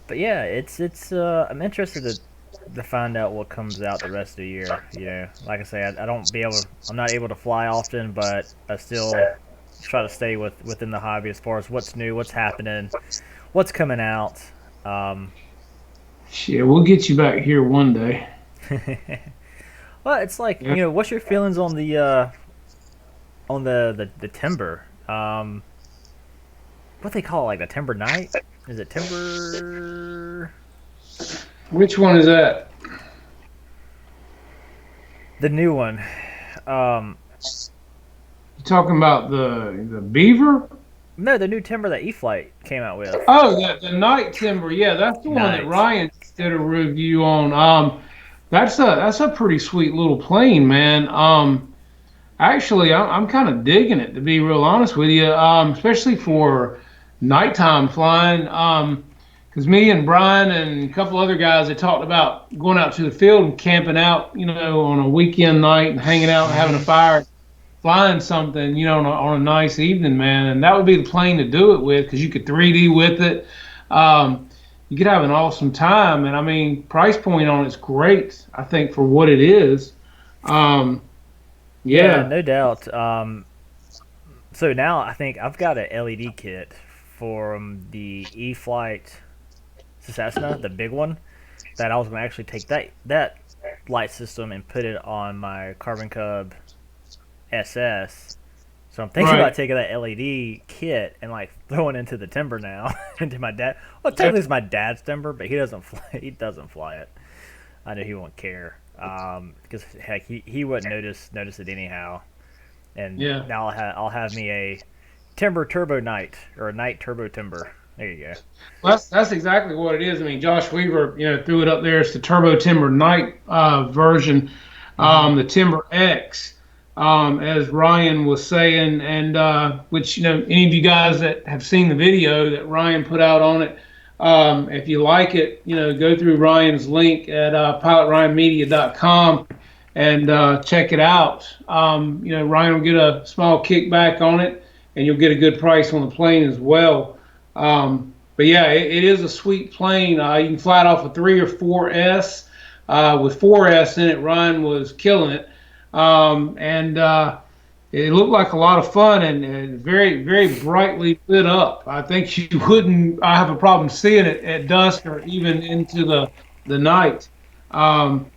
But yeah, it's I'm interested to find out what comes out the rest of the year. Like I say, I'm not able to fly often, but I still try to stay within the hobby as far as what's new, what's happening, what's coming out. Um, Shit, we'll get you back here one day. well, it's like Yeah. what's your feelings on the timber? What they call it, like the timber night? Is it timber? Which one is that? The new one. Um, You talking about the beaver? no, the new timber that E-Flight came out with. Oh, the night timber. Yeah, that's the one that Night. Ryan did a review on. That's a pretty sweet little plane, man. Actually, I'm kind of digging it to be real honest with you. Especially for nighttime flying. Because me and Brian and a couple other guys had talked about going out to the field and camping out, on a weekend night and hanging out and having a Hmm. fire, flying something, on a nice evening, man. And that would be the plane to do it with because you could 3D with it. You could have an awesome time. And I mean, price point on it's great, I think, for what it is. Um, Yeah, yeah, no doubt. So now I think I've got an LED kit from the E-Flight Cessna, the big one, that I was going to actually take that light system and put it on my Carbon Cub SS. So I'm thinking right. about taking that LED kit and like throwing into the timber now, into my dad. Well, Yeah, technically it's my dad's timber, but he doesn't fly. He doesn't fly it. I know he won't care. Because heck, he wouldn't notice it anyhow. And yeah. now I'll have me a timber turbo night, or a night turbo timber. There you go. Well, that's exactly what it is. I mean, Josh Weaver, threw it up there. It's the Turbo Timber Night version, Hmm. the Timber X, as Ryan was saying, and which any of you guys that have seen the video that Ryan put out on it, if you like it, go through Ryan's link at pilotryanmedia.com and check it out. Ryan will get a small kickback on it, and you'll get a good price on the plane as well. But yeah, it is a sweet plane. You can fly it off a 3 or 4S. With 4S in it, Ryan was killing it. And it looked like a lot of fun and very, very brightly lit up. I think you wouldn't I have a problem seeing it at dusk or even into the night. Um,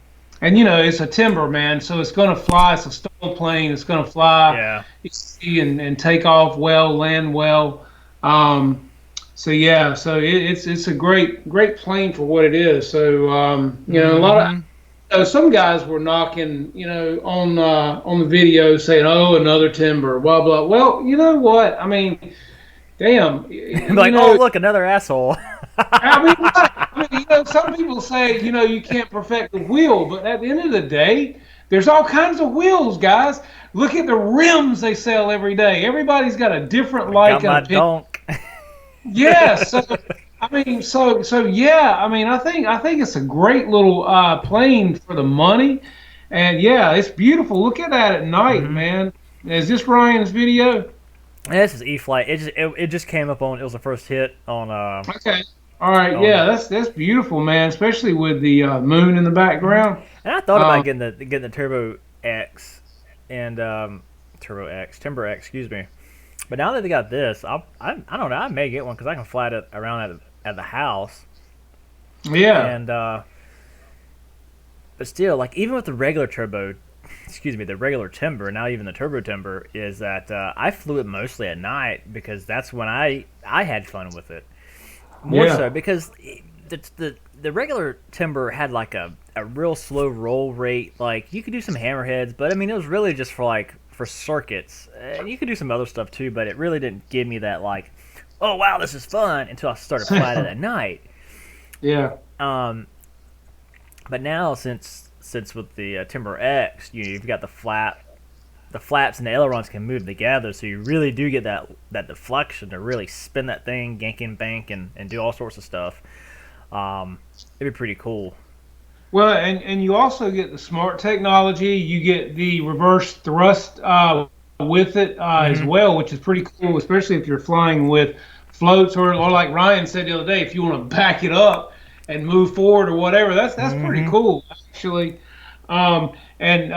and it's a timber, man, so it's going to fly. It's a STOL plane. It's going to fly Yeah. easy and take off well, land well. Um, so yeah, so it's a great plane for what it is. So a lot of Hmm. some guys were knocking on the video saying, "Oh, another timber, blah blah." Well, you know what? I mean, damn, Like, oh look, another asshole. I mean, right. I mean, some people say you can't perfect the wheel, but at the end of the day, there's all kinds of wheels, guys. Look at the rims they sell every day. Everybody's got a different I got like and my opinion. donk. Yeah, so I mean, so yeah. I mean, I think it's a great little plane for the money, and yeah, it's beautiful. Look at that at night, Mm-hmm. man. Is this Ryan's video? And this is E-Flight. It just came up on. It was the first hit Okay. All right. on. Yeah, that's beautiful, man. Especially with the moon in the Mhm. background. And I thought about Um, getting the Turbo X and Turbo X Timber X, excuse me. But now that they got this, I don't know. I may get one because I can fly it around at the house. yeah. And but still, like even with the regular turbo, excuse me, the regular timber, now even the turbo timber, is that I flew it mostly at night because that's when I had fun with it. More Yeah. so because the regular timber had like a real slow roll rate. Like you could do some hammerheads, but I mean it was really just for like for circuits. You could do some other stuff too, but it really didn't give me that like, oh wow, this is fun until I started flying it at night. Yeah. Um, but now since with the Timber X, you've got the flaps and the ailerons can move together, so you really do get that deflection to really spin that thing, yank and bank, and do all sorts of stuff. It'd be pretty cool. Well, and you also get the smart technology. You get the reverse thrust with it as Mm-hmm. well, which is pretty cool, especially if you're flying with floats or like Ryan said the other day, if you want to back it up and move forward or whatever. That's pretty Mm-hmm. cool actually. And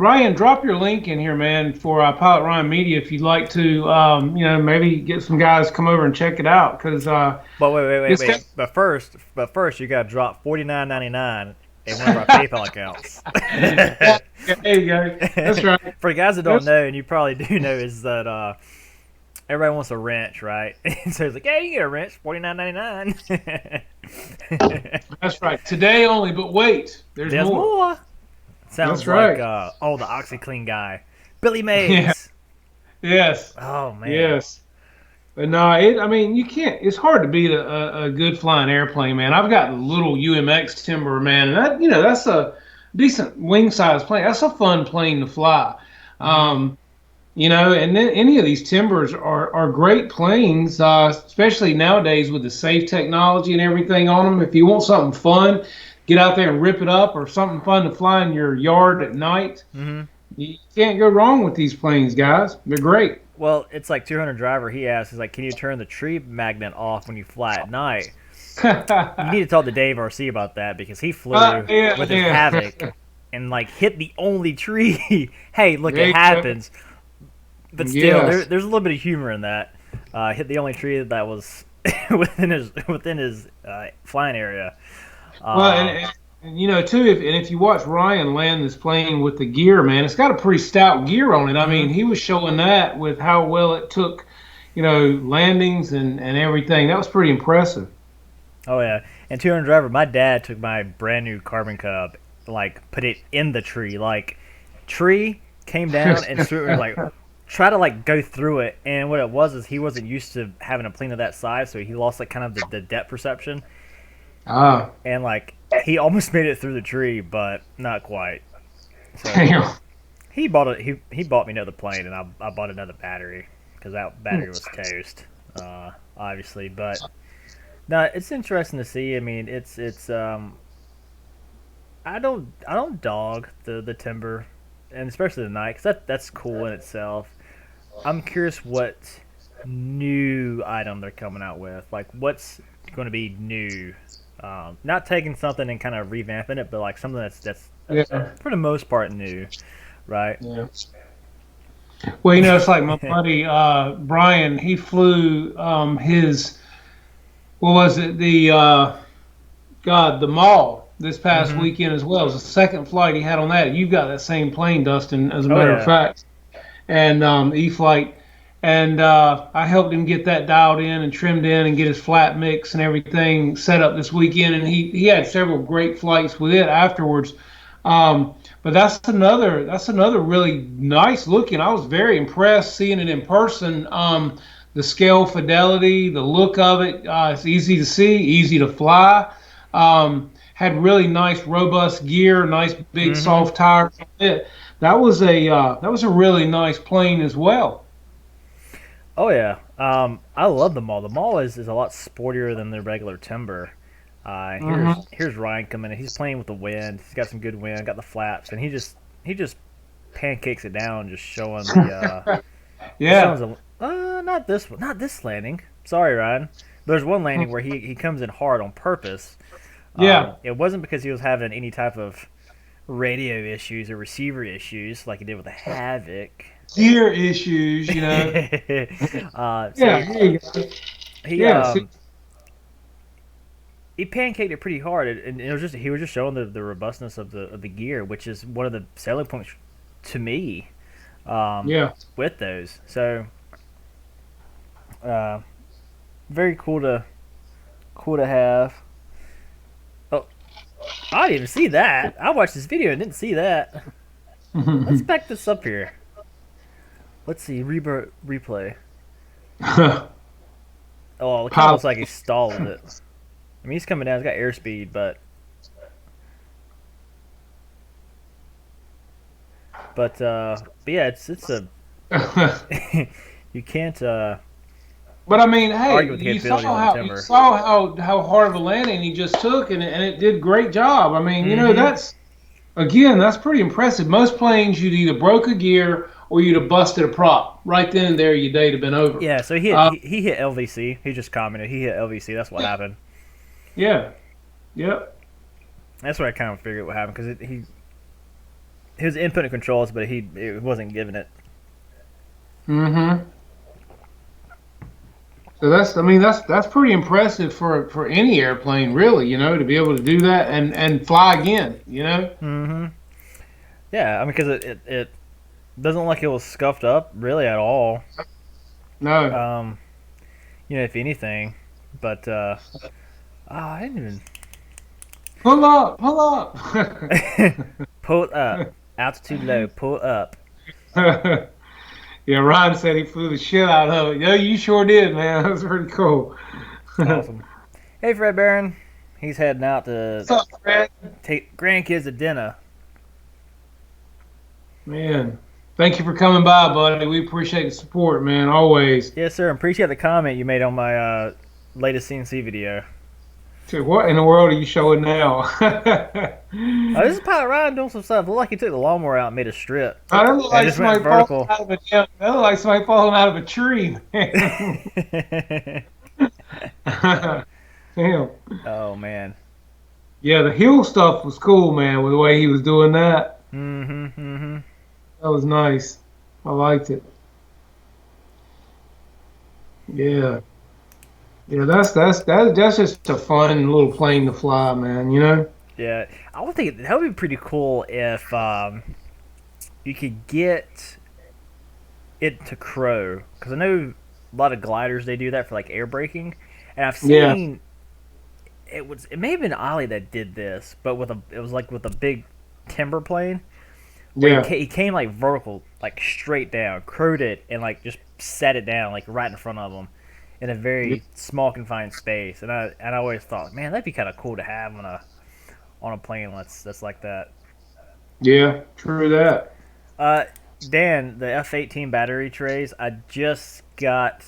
Ryan, drop your link in here, man, for Pilot Ryan Media if you'd like to, maybe get some guys come over and check it out because But it's wait. But first, you got to drop $49.99 in one of our PayPal accounts. yeah, there you go. That's right. For the guys that don't That's, know, and you probably do know, is that everybody wants a wrench, right? So it's like, yeah, you can get a wrench, $49.99. that's right. Today only, but wait, there's There's more. more. That's Sounds like right. the OxyClean guy, Billy Yeah. Mays. Yes. Oh man. Yes. But no, I mean, you can't. It's hard to beat a good flying airplane, man. I've got a little UMX Timber, man, and that's a decent wing size plane. That's a fun plane to fly. Hmm. Um, and then any of these Timbers are great planes, especially nowadays with the safe technology and everything on them. If you want something fun, get out there and rip it up, or something fun to fly in your yard at night. Hmm. You can't go wrong with these planes, guys. They're great. Well, it's like 200 driver. He asked, "He's like, can you turn the tree magnet off when you fly at night?" You need to talk to Dave RC about that because he flew Yeah, with his yeah. Havoc and like hit the only tree. Hey, look, There it you go. happens, but still, Yes. there's a little bit of humor in that. Hit the only tree that was within his flying area. Well, Uh, and too, if you watch Ryan land this plane with the gear, man, it's got a pretty stout gear on it. I mean, mhm. he was showing that with how well it took, landings and everything. That was pretty impressive. Oh yeah, and 200 driver. My dad took my brand new Carbon Cub, like put it in the tree, like tree came down and like try to like go through it. And what it was is he wasn't used to having a plane of that size, so he lost like kind of the depth perception, Ah, and like he almost made it through the tree, but not quite. So damn. he bought me another plane, and I bought another battery because that battery was toast, obviously. But no, it's interesting to see. I mean, it's. I don't dog the timber, and especially the night, because that's cool in itself. I'm curious what new item they're coming out with. Like, what's going to be new? Not taking something and kind of revamping it, but like something that's Yeah, for the most part new, right? yeah. Well, it's like my buddy Brian. He flew his what was it? The mall this past Hmm. weekend as well. It was the second flight he had on that. You've got that same plane, Dustin, as a Oh matter of yeah. fact. And E-Flight. And I helped him get that dialed in and trimmed in and get his flat mix and everything set up this weekend. And he had several great flights with it afterwards. But that's another really nice looking. I was very impressed seeing it in person. The scale fidelity, the look of it, it's easy to see, easy to fly. Had really nice, robust gear, nice big Hmm. soft tires. That was a really nice plane as well. Oh yeah. I love the mall. The mall is a lot sportier than the regular timber. Hmm. Here's Ryan coming in. He's playing with the wind. He's got some good wind. Got the flaps, and he just pancakes it down, just showing Yeah, the not this one, not this landing. Sorry, Ryan. There's one landing where he comes in hard on purpose. yeah. It wasn't because he was having any type of radio issues or receiver issues like he did with the Havoc. Gear issues, you know. So Yeah, here you go. he Yeah, see, um he pancaked it pretty hard, and it was just he was just showing the robustness of the gear, which is one of the selling points to me um, yeah. with those. So uh, very cool to have. Oh, I didn't even see that. I watched this video and didn't see that. Let's back this up here. Let's see replay. Oh, it kind of Pop. looks like he stalled it. I mean, he's coming down. He's got airspeed, but yeah, it's a you can't But I mean, hey, argue with the capabilities on the you timber. saw how hard of a landing he just took, and it did great job. I mean, you know, Mm-hmm. that's again, that's pretty impressive. Most planes, you'd either broke a gear or you'd have busted a prop. Right then and there, your day'd have been over. Yeah, so Uh, he hit LVC. He just commented he hit LVC. That's what happened. yeah, yep. That's what I kind of figured what happened because he was inputting controls, but he it wasn't giving it. Mm-hmm. So I mean, that's pretty impressive for any airplane, really. You know, to be able to do that and fly again. You know. Mm-hmm. Yeah, I mean because it doesn't look like it was scuffed up really at all. No. Um, if anything, but I didn't Pull up. even pull up altitude low, pull up. Yeah, Ron said he flew the shit out of it. Yeah, you sure did, man. That was pretty cool. Awesome. Hey, Fred Barron. He's heading out to What's up, Fred? take grandkids to dinner. Man, thank you for coming by, buddy. We appreciate the support, man, always. Yes, sir. Appreciate the comment you made on my latest CNC video. So what in the world are you showing now? This is Pilot Ryan doing some stuff. Looked like he took the lawnmower out and made a strip. That look And like just went somebody falling vertical. out of a that look like somebody falling out of a tree, man. Damn. Oh, man. Yeah, the hill stuff was cool, man, with the way he was doing that. Mm-hmm, mm-hmm. That was nice. I liked it. Yeah. Yeah, that's just a fun little plane to fly, man, you know? Yeah. I would think that would be pretty cool if you could get it to crow. Because I know a lot of gliders, they do that for like air braking. And I've Yeah. seen it may have been Ollie that did this, but it was like with a big timber plane where Yeah. he came like vertical, like straight down, crowed it, and like just set it down like right in front of him in a very small confined space. And I always thought, man, that'd be kind of cool to have on a plane that's like that. Yeah, true that. Uh, Dan, the F-18 battery trays, I just got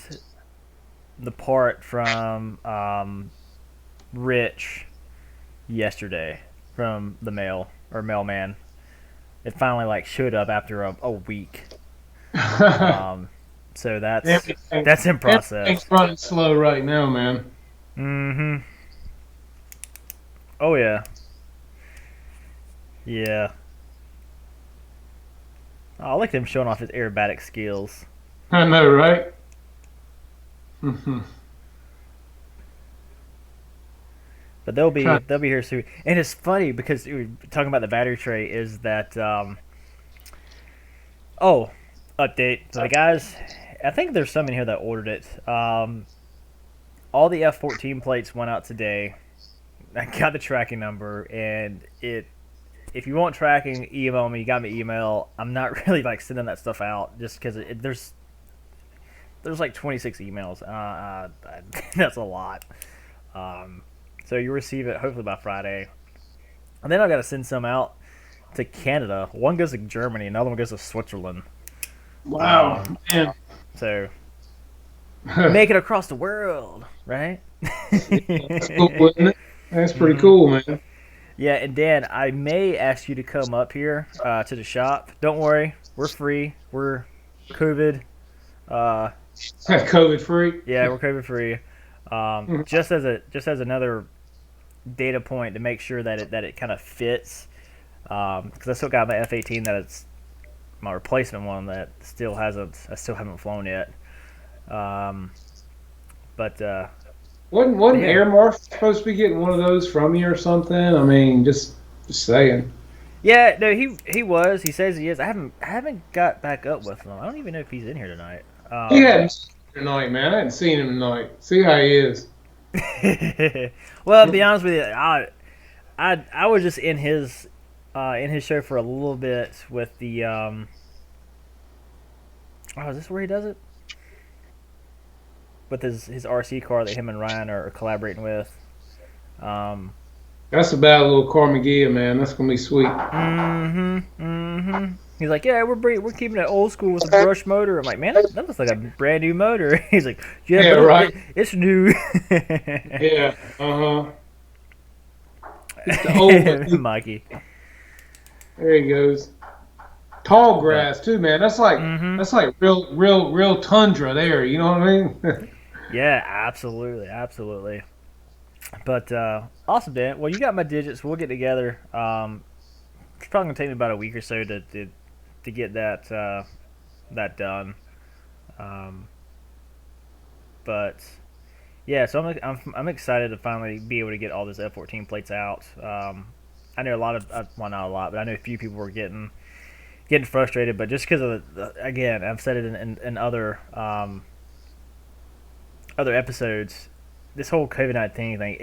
the part from Rich yesterday from the mail or mailman. It finally like showed up after a week. Um, so that's in process. Everything's running slow right now, man. Mm-hmm. Oh yeah, yeah. Oh, I like him showing off his aerobatic skills. I know, right? But they'll be here soon. And it's funny because we were talking about the battery tray is that oh, update. So the guys, I think there's some in here that ordered it. All the F-14 plates went out today. I got the tracking number, and if you want tracking, email me. You got my email. I'm not really like sending that stuff out just because there's like 26 emails. That's a lot. So you receive it hopefully by Friday, and then I've got to send some out to Canada. One goes to Germany, another one goes to Switzerland. Wow, Um, man. so make it across the world, right? That's cool, isn't it? That's pretty hmm cool, man. Yeah, and Dan, I may ask you to come up here to the shop. Don't worry, we're free. We're COVID. Uh, COVID free. yeah, we're COVID free. Just as another data point to make sure that it kind of fits. Because I still got my F-18 that it's my replacement one that I still haven't flown yet. Um, but Wasn't yeah, Air Marshal supposed to be getting one of those from you or something? I mean, just saying. yeah, no, he was. He says he is. I haven't got back up with him. I don't even know if he's in here tonight. He hadn't seen him tonight, man. I hadn't seen him tonight. See how he is. Well, to be honest with you, I was just in his show for a little bit with the oh, is this where he does it? With his RC car that him and Ryan are collaborating with. Um, That's a bad little Carmageddon, man. That's gonna be sweet. He's like, yeah, we're keeping it old school with a brush motor. I'm like, man, that looks like a brand new motor. He's like, yeah, Yeah, but right. it's new. Yeah. Uh huh. It's the old one. Mikey. There he goes. Tall But grass too, man. mm-hmm. That's like real tundra there. You know what I mean? Yeah, absolutely, absolutely. But awesome, Dan. Well, you got my digits. We'll get together. It's probably gonna take me about a week or so to get that done. Um, but yeah, so I'm excited to finally be able to get all this F-14 plates out. I know a lot of well, not a lot, but I know a few people were getting frustrated, but just because of again, I've said it in other other episodes. This whole COVID-19 thing,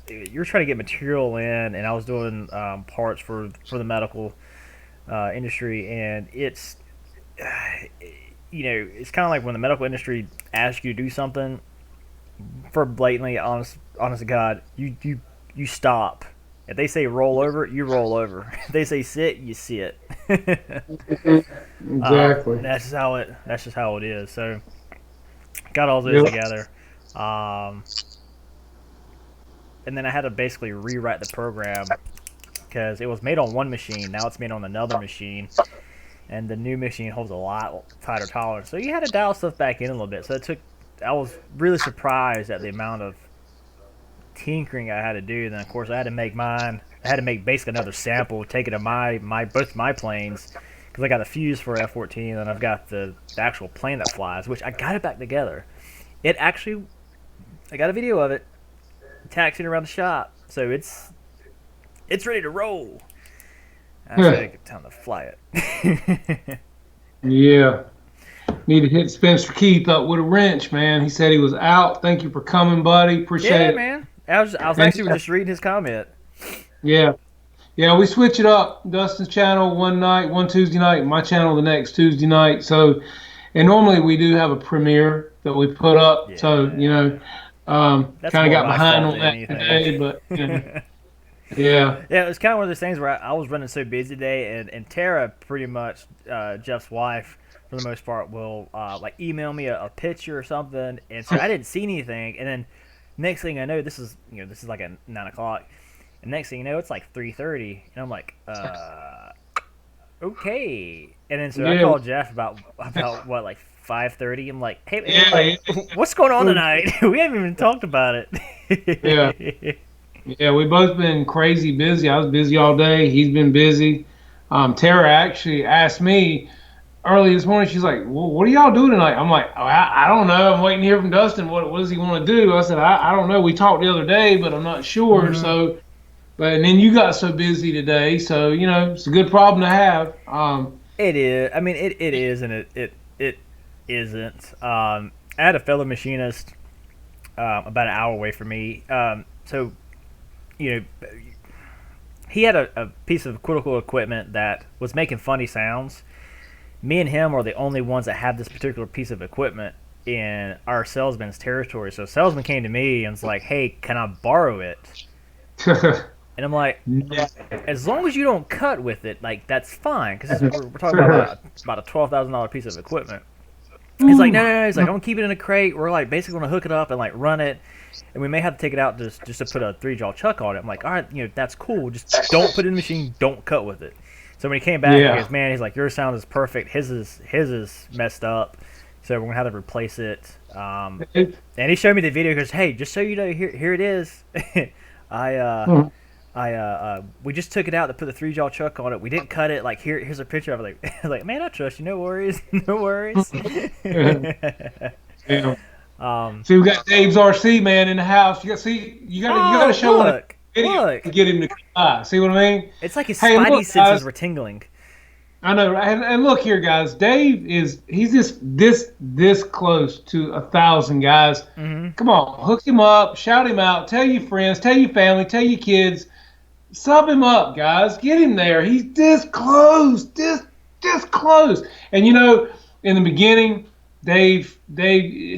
you're trying to get material in, and I was doing parts for the medical industry, and it's it's kind of like when the medical industry asks you to do something for blatantly honest to God, you stop. If they say roll over, you roll over. If they say sit, you sit. Exactly. That's just how it is. So got all those Yep. together. Um, and then I had to basically rewrite the program because it was made on one machine. Now it's made on another machine, and the new machine holds a lot tighter tolerance. So you had to dial stuff back in a little bit. So it took. I was really surprised at the amount of tinkering I had to do. Then of course I had to make mine. I had to make basically another sample, take it to my both my planes because I got a fuse for F-14 and I've got the actual plane that flies, which I got it back together. It actually, I got a video of it, taxiing around the shop, so it's ready to roll. I said it's time to fly it. Yeah. Need to hit Spencer Keith up with a wrench, man. He said he was out. Thank you for coming, buddy. Appreciate Yeah, it. man. I was And actually just reading his comment. yeah, yeah, we switch it up. Dustin's channel one night, one Tuesday night, my channel the next Tuesday night. So, and normally we do have a premiere that we put up. So, Yeah, that's kind of more got my behind fault on than that anything. today, but yeah, Yeah, it was kind of one of those things where I was running so busy today, and Tara, pretty much Jeff's wife, for the most part, will like email me a picture or something, and so I didn't see anything, and then next thing I know, this is like at 9 o'clock, and next thing you know, it's like 3:30, and I'm like, okay, and then so I yeah, called Jeff about what like 5:30. I'm like, hey man, yeah, what's going on yeah. tonight? We haven't even talked about Yeah. it. Yeah, we both been crazy busy. I was busy all day. He's been busy. Tara actually asked me early this morning. She's like, "Well, what are y'all doing tonight?" I'm like, oh, I don't know. I'm waiting to hear from Dustin. What does he want to do? I said, I don't know. We talked the other day, but I'm not sure. hmm So, but and then you got so busy today. So it's a good problem to have. It is. I mean, it is, and it isn't. I had a fellow machinist about an hour away from me. So you know, he had a piece of critical equipment that was making funny sounds. Me and him are the only ones that have this particular piece of equipment in our salesman's territory. So salesman came to me and was like, "Hey, can I borrow it?" And I'm like, as long as you don't cut with it, like that's fine, because we're talking about a $12,000 piece of equipment. He's like, no, Ooh. no, no. He's like, I'm gonna keep it in a crate. We're like basically gonna hook it up and like run it, and we may have to take it out just to put a 3-jaw chuck on it. I'm like, all right, that's cool. Just don't put it in the machine. Don't cut with it. So when he came back, he Yeah. goes, man, he's like, your sound is perfect. His is messed up. So we're gonna have to replace it. And he showed me the video. He goes, hey, just so you know, here it is. I we just took it out to put the 3-jaw chuck on it. We didn't cut it. Like here's a picture of it. Like man, I trust you. No worries, no worries. Yeah. See, we got Dave's RC man in the house. You got to show look, him look. to get him to come by. See what I mean? It's like his Hey, spidey look, senses guys. were tingling. I know, right? And look here, guys. He's just this close to 1,000 guys. Mm-hmm. Come on, hook him up, shout him out, tell your friends, tell your family, tell your kids, sub him up, guys. Get him there. He's this close, this close. And in the beginning, Dave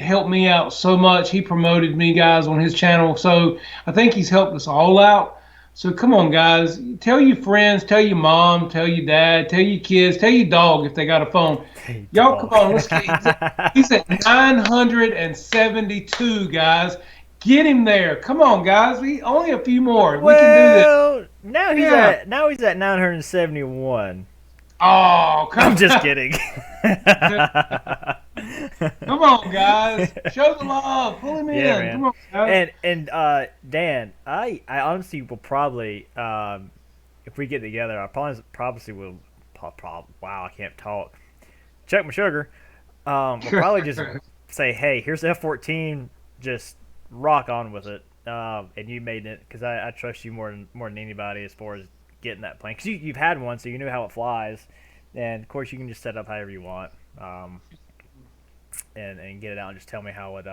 helped me out so much. He promoted me, guys, on his channel. So I think he's helped us all out. So come on, guys. Tell your friends, tell your mom, tell your dad, tell your kids, tell your dog if they got a phone. Hey, Y'all, dog. come on. He's at 972, guys. Get him there. Come on, guys. We only a few more. We can do this. Well, now he's Yeah. at 971. Oh, I'm just kidding. Come on, guys. Show the love. Pull him Yeah, in. man. Come on, guys. And Dan, I honestly will probably if we get together, I probably will. Wow, I can't talk. Check my sugar. We'll probably just say, hey, here's F-14. Just rock on with it. And you made it because I trust you more than anybody as far as getting that plane because you've had one, so you know how it flies. And of course, you can just set up however you want. And get it out and just tell me how it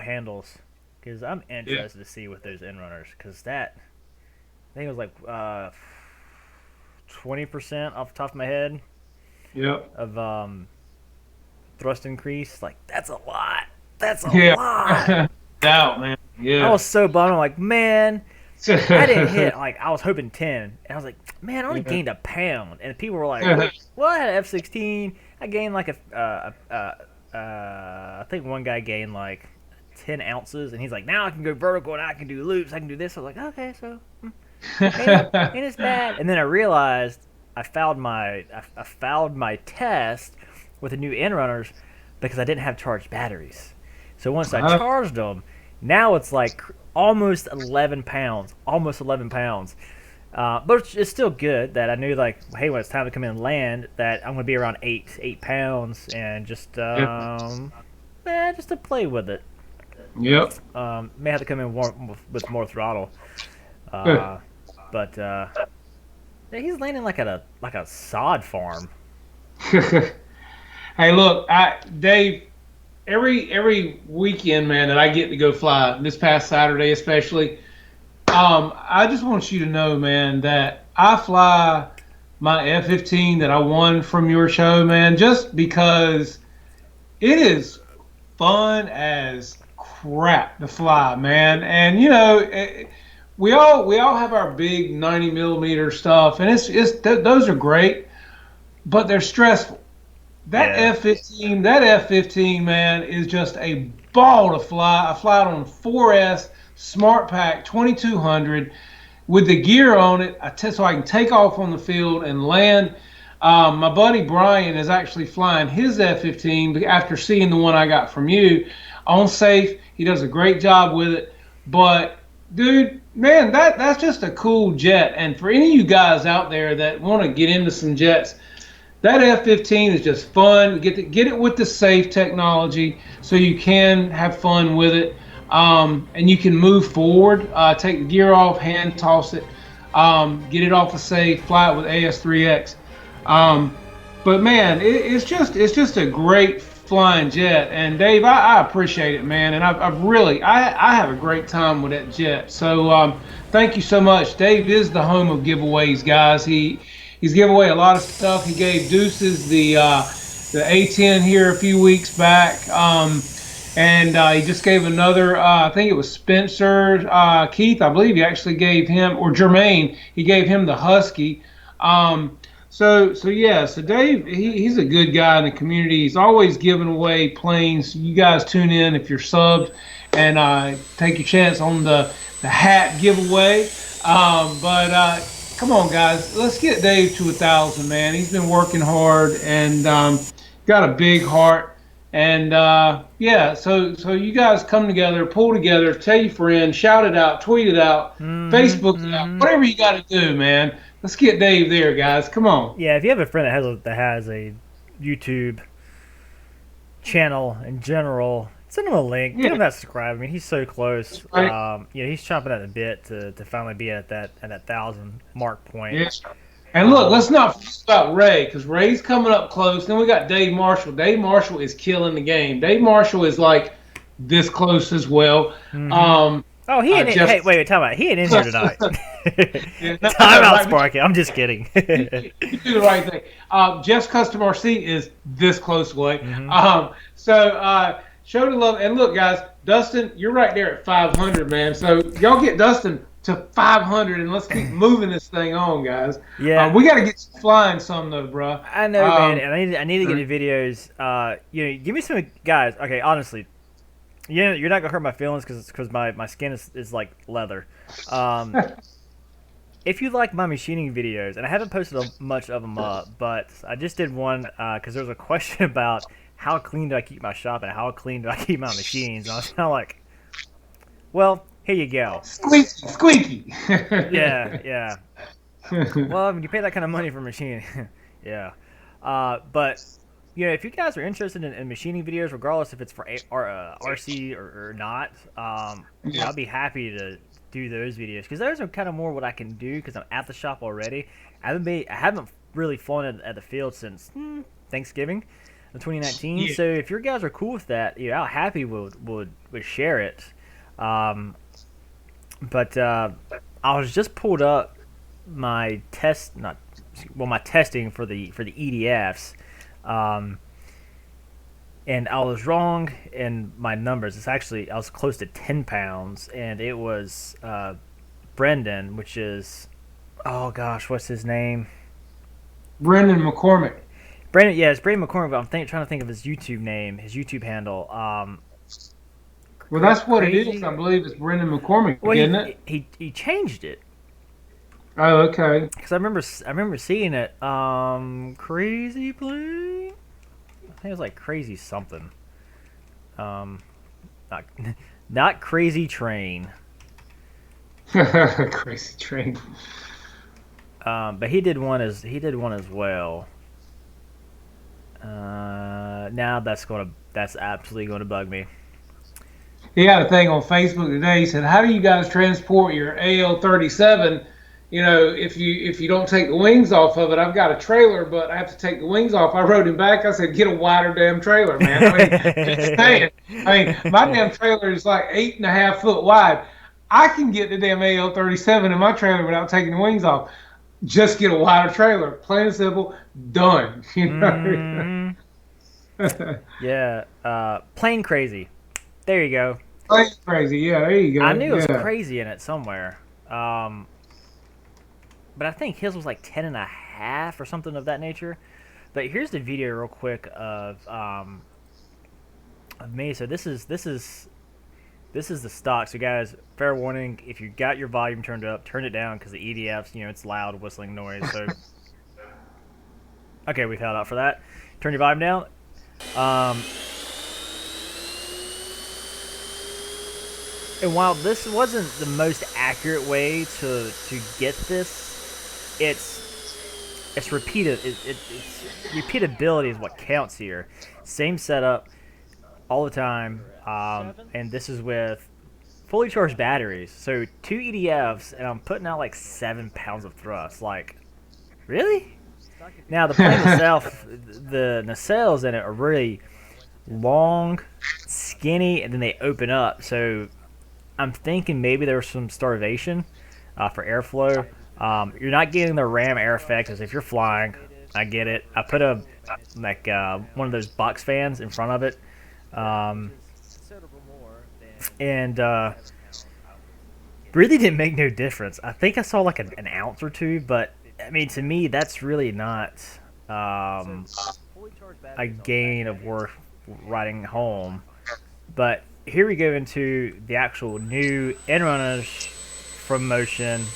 handles because I'm interested to see with those end runners because I think it was like 20% off the top of my head Yep. of thrust increase. Like that's a lot. That's a Yeah. lot. Doubt, man. Yeah. I was so bummed. I'm like, man, I didn't hit. Like I was hoping 10, and I was like, man, I only gained a pound. And people were like, well, I had an F-16. I gained like I think one guy gained like 10 ounces, and he's like, now I can go vertical and I can do loops. I can do this. I was like, okay, so ain't as bad. And then I realized I fouled my test with the new end runners because I didn't have charged batteries. So once I charged them, now it's like almost 11 pounds. But it's still good that I knew, like, hey, when it's time to come in and land, that I'm going to be around 8 pounds and just to play with it. Yep. May have to come in with more throttle. But he's landing like a sod farm. Hey, look, Dave. Every weekend, man, that I get to go fly, this past Saturday especially, I just want you to know, man, that I fly my F-15 that I won from your show, man, just because it is fun as crap to fly, man. And we all have our big 90 millimeter stuff, and those are great, but they're stressful. That F-15, man, is just a ball to fly. I fly it on 4S Smart Pack 2200 with the gear on it, so I can take off on the field and land. My buddy Brian is actually flying his F-15 after seeing the one I got from you on safe. He does a great job with it. But, dude, man, that's just a cool jet. And for any of you guys out there that want to get into some jets, that F-15 is just fun. Get it with the safe technology so you can have fun with it. And you can move forward, take the gear off, hand toss it, get it off the safe, fly it with AS3X. But man, it's just a great flying jet. And Dave, I appreciate it, man. And I have a great time with that jet. So thank you so much. Dave is the home of giveaways, guys. He's given away a lot of stuff. He gave Deuces the A10 here a few weeks back. And he just gave another, I think it was Spencer, Keith, I believe he actually gave him, or Jermaine, he gave him the Husky. So yeah, so Dave, he's a good guy in the community. He's always giving away planes. You guys tune in if you're subbed, and take your chance on the hat giveaway. But come on, guys, let's get Dave to 1,000, man. He's been working hard and got a big heart. And yeah, so you guys come together, pull together, tell your friends, shout it out, tweet it out, Facebook it out, whatever you got to do, man. Let's get Dave there, guys. Come on. Yeah, if you have a friend that has a YouTube channel in general, send him a link. Get him that subscribe. I mean, he's so close. Right. He's chomping at the bit to finally be at that 1,000 mark point. Yes. And look, let's not forget about Ray, because Ray's coming up close. Then we got Dave Marshall. Dave Marshall is killing the game. Dave Marshall is like this close as well. Oh, he ain't. Hey, wait, time out. He ain't in here tonight. Yeah, Time out, right. Sparky. I'm just kidding. You do the right thing. Jeff's customer seat is this close away. So show the love. And look, guys, Dustin, you're right there at 500, man. So y'all get Dustin to 500, and let's keep moving this thing on, guys. Yeah. We got to get flying some, though, bro. I know, man. And I need to get the videos. Give me some guys. Okay, honestly. Yeah, you're not gonna hurt my feelings because my skin is like leather. If you like my machining videos, and I haven't posted much of them up, but I just did one because there was a question about how clean do I keep my shop and how clean do I keep my machines, and I was kind of like, well, here you go. Squeaky. Yeah. Well, when you pay that kind of money for machining, yeah. But if you guys are interested in machining videos, regardless if it's for RC or not, I'll be happy to do those videos because those are kind of more what I can do because I'm at the shop already. I haven't really flown at the field since Thanksgiving of 2019. Yeah. So if your guys are cool with that, I'll happy would share it. But I was just pulled up my my testing for the EDFs. And I was wrong in my numbers. It's actually, I was close to 10 pounds, and it was Brendan, which is, oh gosh, what's his name? Brendan McCormick. Brandon, yeah, it's Brandon McCormick, but I'm trying to think of his YouTube name, his YouTube handle. Well, that's what it is. I believe it's Brendan McCormick, isn't it? He changed it. Oh, okay. Because I remember seeing it. Crazy Play? I think it was like Crazy something. Not Crazy Train. Crazy Train. But he did one as well. Now that's absolutely going to bug me. He had a thing on Facebook today. He said, "How do you guys transport your AL-37? If you don't take the wings off of it, I've got a trailer, but I have to take the wings off." I wrote him back. I said, "Get a wider damn trailer, man." My damn trailer is like 8.5 foot wide. I can get the damn AL-37 in my trailer without taking the wings off. Just get a wider trailer, plain and simple. Done. Yeah. Plane Crazy. There you go. Plane Crazy. Yeah, there you go. I knew it was crazy in it somewhere. But I think his was like 10.5 or something of that nature. But here's the video real quick of me. So this is the stock. So guys, fair warning: if you got your volume turned up, turn it down because the EDFs, it's loud whistling noise. So okay, we've held out for that. Turn your volume down. And while this wasn't the most accurate way to get this, it's repeated. It's repeatability is what counts here. Same setup all the time, and this is with fully charged batteries. So 2 EDFs, and I'm putting out like 7 pounds of thrust. Like, really? Now the plane itself, the nacelles in it are really long, skinny, and then they open up. So I'm thinking maybe there was some starvation for airflow. You're not getting the ram air effect as if you're flying. I get it. I put one of those box fans in front of it, and really didn't make no difference. I think I saw like an ounce or two, but I mean, to me, that's really not um, a gain of worth riding home. But here we go into the actual new end runners from motion,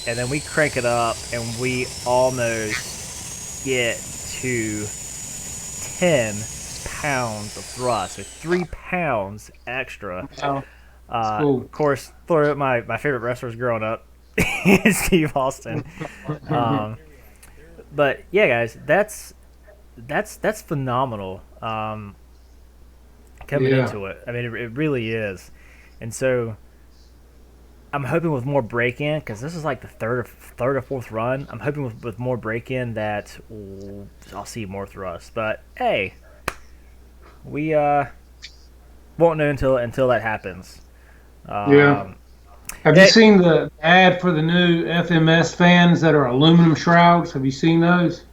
and then we crank it up, and we almost get to 10 pounds of thrust, so 3 pounds extra. Wow, it's cool. Of course, throw my favorite wrestlers growing up, Steve Austin. Um, but yeah, guys, that's phenomenal. Coming Yeah, into it, I mean, it really is, and so I'm hoping with more break in because this is like the third or fourth run. I'm hoping with more break in that I'll see more thrust. But hey, we won't know until that happens. yeah. Um, Have you it, seen the ad for the new FMS fans that are aluminum shrouds? Have you seen those?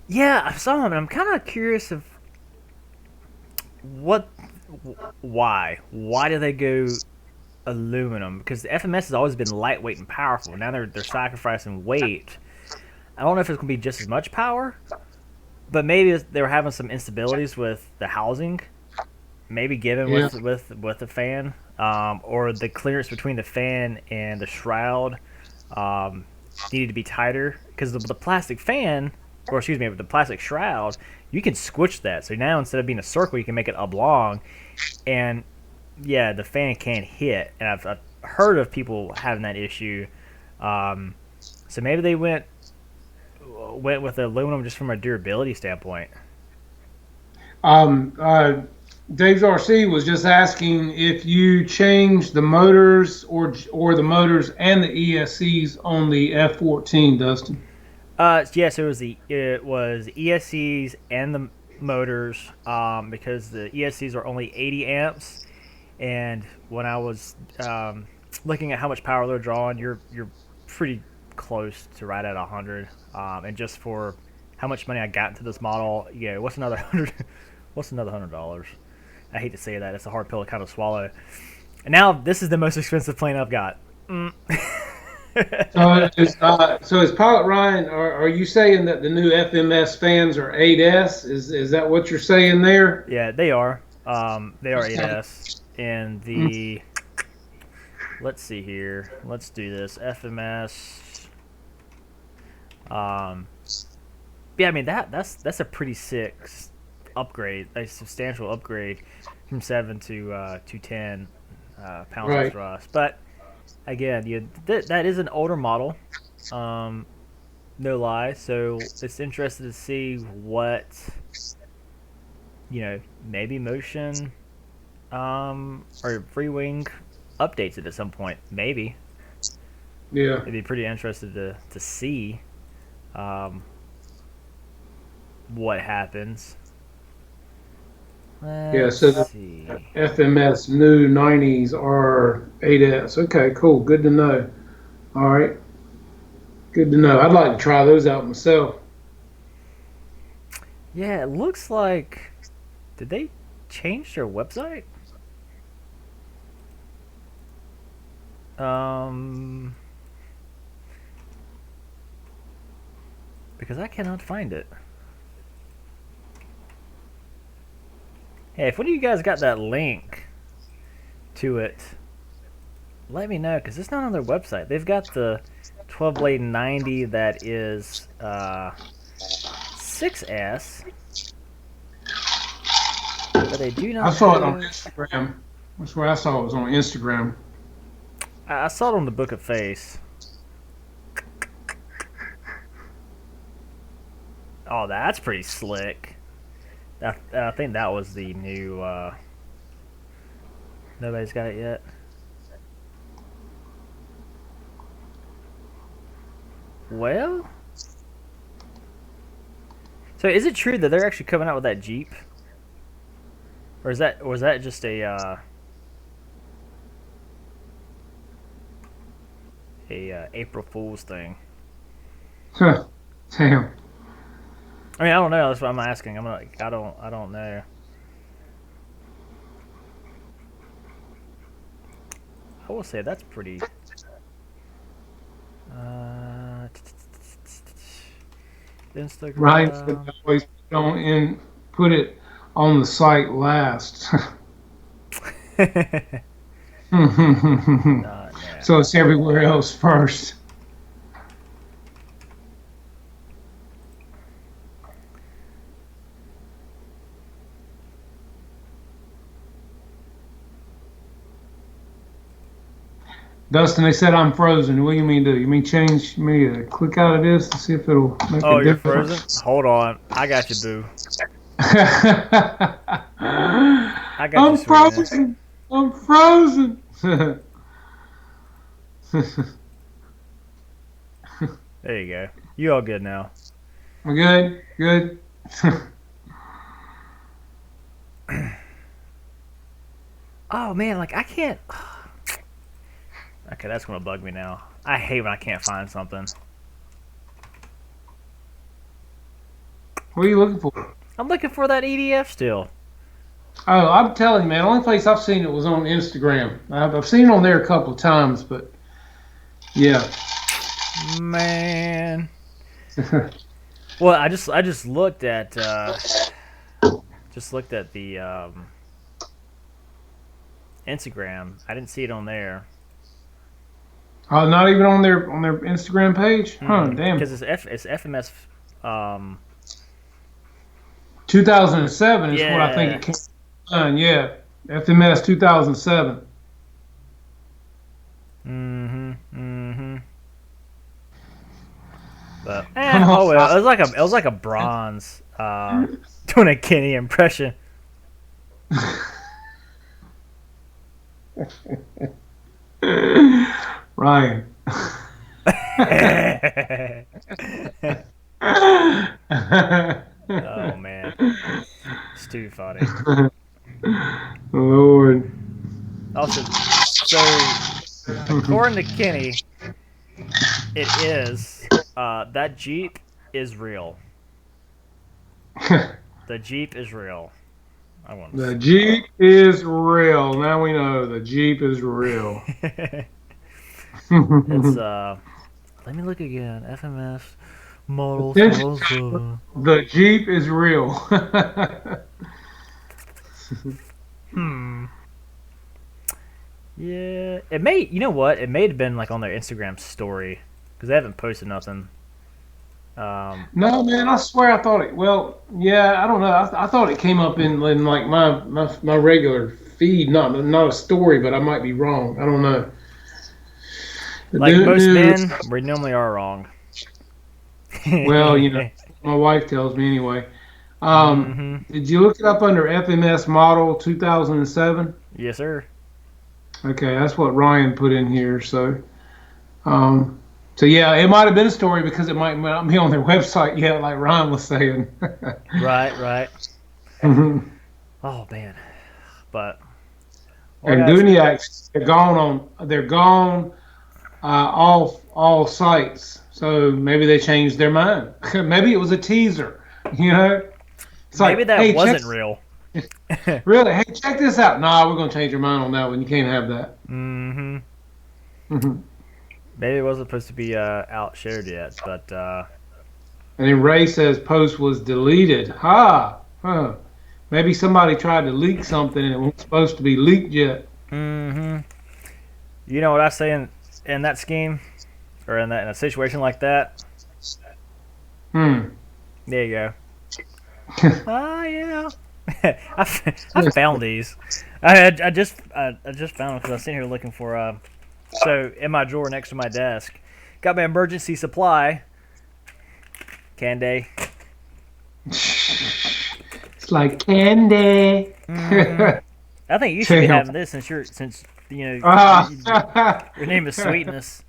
yeah, I saw them. And I'm kind of curious of what, why do they go aluminum? Because the FMS has always been lightweight and powerful. Now they're sacrificing weight. I don't know if it's gonna be just as much power, but maybe they were having some instabilities with the housing. Maybe given Yeah, with the fan, or the clearance between the fan and the shroud um, needed to be tighter because the plastic fan, or excuse me, with the plastic shroud, you can squish that. So now instead of being a circle, you can make it oblong, and yeah, the fan can't hit. And I've heard of people having that issue. Um, so maybe they went with the aluminum just from a durability standpoint. Um, uh, Dave RC was just asking if you changed the motors or the motors and the ESCs on the F-14, Dustin. Yeah, so it was ESCs and the motors, because the ESCs are only 80 amps, and when I was looking at how much power they're drawing, you're pretty close to right at 100. And just for how much money I got into this model, yeah, what's another hundred? What's another $100? I hate to say that; it's a hard pill to kind of swallow. And now this is the most expensive plane I've got. Mm. So is Pilot Ryan, are you saying that the new FMS fans are 8S? Is that what you're saying there? Yeah, they are. They are Okay. 8S. And the let's see here. Let's do this. FMS. Um, yeah, I mean that's a pretty sick upgrade, a substantial upgrade from 7 to 10 pounds of Right. thrust. But again, that is an older model. Um, no lie. So it's interesting to see what maybe motion or free wing updates it at some point. Maybe Yeah. it'd be pretty interested to see um, what happens. Yeah. Let's So the see. FMS new 90s are 8S. Okay, cool. Good to know. All right. Good to know. I'd like to try those out myself. Yeah, it looks like did they change their website? Um, because I cannot find it. Hey, if one of you guys got that link to it, let me know because it's not on their website. They've got the 12 blade 90 that is 6S, but they do I not saw it on have. Instagram. That's where I saw it was on Instagram. I saw it on the Book of Face. Oh, that's pretty slick. I think that was the new. Nobody's got it yet. Well, so is it true that they're actually coming out with that Jeep, or was that just a April Fool's thing? Huh. Damn. I mean, I don't know. That's what I'm asking. I'm like, I don't know. I will say that's pretty. Ryan said Instagram. always put it on the site last. Not So now. it's everywhere else first. Dustin, they said I'm frozen. What do you mean do? You mean change me to click out of this to see if it'll make a Oh, you're frozen? difference? Hold on. I got you, boo. I got you, I'm sweetness. frozen. I'm frozen. There you go. You all good now. We're good. Good. Oh man, like I can't. Okay, that's gonna bug me now. I hate when I can't find something. What are you looking for? I'm looking for that EDF still. Oh, I'm telling you, man. The only place I've seen it was on Instagram. I've seen it on there a couple of times, but yeah. Man. Well, I just looked at the Instagram. I didn't see it on there. Not even on their Instagram page? Huh, damn. Because it's FMS. Um, 2007 is what I think yeah. it came on. Yeah, FMS 2007. Mm-hmm. But Come on. oh well, it was like a bronze doing a Kenny impression. Ryan. Oh man, it's too funny. Lord. Also, so according to Kenny, it is that Jeep is real. The Jeep is real. I want to The see. Jeep is real. Now we know the Jeep is real. It's Let me look again. FMS model Attention, 2007. the Jeep is real. Hmm. Yeah, it may. You know what? It may have been like on their Instagram story because they haven't posted nothing. No, man, I swear I thought it. Well, yeah, I don't know. I thought it came up in like my regular feed, not a story, but I might be wrong. I don't know. Like most No, men, we normally are wrong. well, my wife tells me anyway. Mm-hmm. Did you look it up under FMS model 2007? Yes, sir. Okay, that's what Ryan put in here. Um, so yeah, it might have been a story because it might not be on their website yet, like Ryan was saying. Right, right. And Oh man, but well, guys. Duniacs, they're gone all sites. So maybe they changed their mind. Maybe it was a teaser. You know, it's Maybe like, that hey, wasn't real. really, hey, check this out. Nah, we're gonna change your mind on that one. You can't have that. Mm-hmm. And Maybe it wasn't supposed to be out shared yet, but then Ray says post was deleted. Ha, huh. Maybe somebody tried to leak something and it wasn't supposed to be leaked yet. mm-hmm. You know what I say in that scheme or in a situation like that? Hmm. There you go. Ah, yeah. I found these. I just found them because I was sitting here looking for so in my drawer next to my desk, got my emergency supply. Candy. It's like candy. Mm-hmm. I think you should be Damn. having this since Ah. your name is Sweetness.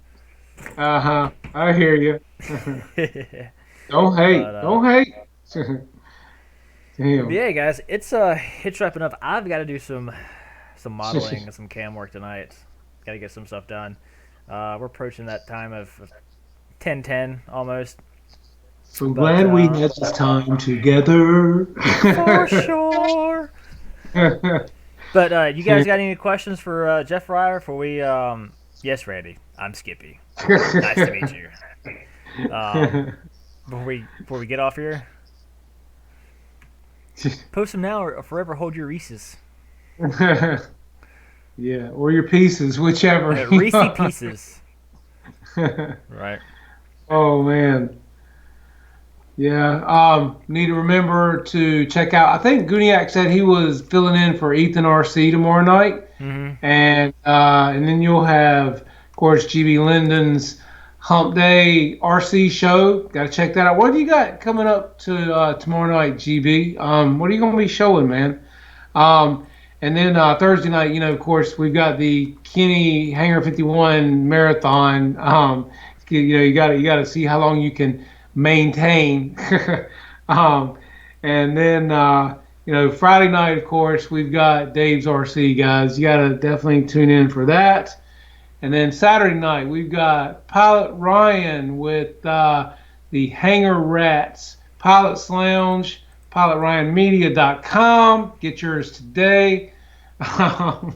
Uh-huh. I hear you. Don't but hate. Don't hate. Damn. yeah, guys, it's wrapping up. I've got to do some modeling and some cam work tonight. Got to get some stuff done. We're approaching that time of 10:10 almost. So But glad we had this time together. for sure. But you guys got any questions for Jeff Ryer? For we yes, Randy. I'm Skippy. Nice to meet you. Um, before we get off here? Post them now or forever hold your Reese's. Yeah, or your pieces, whichever. Reese Pieces. Right. Oh man. Yeah. Need to remember to check out. I think Guniak said he was filling in for Ethan RC tomorrow night, Mm-hmm. and then you'll have, of course, GB Linden's Hump Day RC show. Got to check that out. What do you got coming up to tomorrow night, GB? What are you gonna be showing, man? Um, and then Thursday night, of course, we've got the Kenny Hangar 51 marathon. You got to see how long you can maintain. um, and then Friday night, of course, we've got Dave's RC guys. You got to definitely tune in for that. And then Saturday night, we've got Pilot Ryan with the Hangar Rats Pilots Lounge. PilotRyanMedia.com. Get yours today. I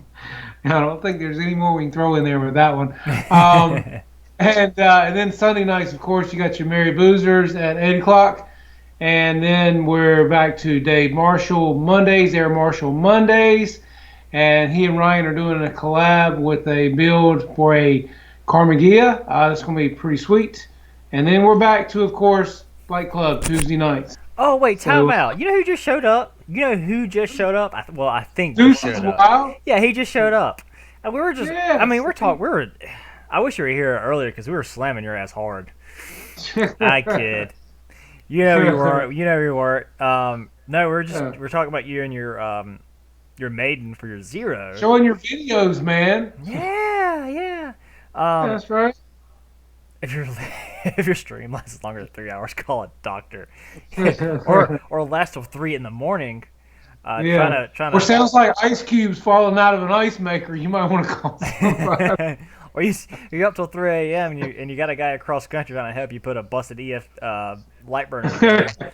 don't think there's any more we can throw in there with that one. And then Sunday nights, of course, you got your Merry Boozers at 8 o'clock. And then we're back to Dave Marshall Mondays, Air Marshall Mondays. And he and Ryan are doing a collab with a build for a Carmagia. That's going to be pretty sweet. And then we're back to, of course, Flight Club Tuesday nights. Oh wait, time out. You know who just showed up? You know who just showed up? I think Deuce just is showed up. wild. Yeah, he just showed up. And we were just. Yeah. I mean, we're talking. We were. I wish you were here earlier because we were slamming your ass hard. I kid. You know you weren't. You know you weren't. No, we're talking about you and your maiden for your zero. Showing your videos, man. Yeah, yeah. That's right. If your stream lasts longer than 3 hours, call a doctor, or last till 3 in the morning. Yeah. Trying Or to. sounds like ice cubes falling out of an ice maker. You might want to call somebody. Or you're up till 3 a.m. and you got a guy across country trying to help you put a busted EF light burner together.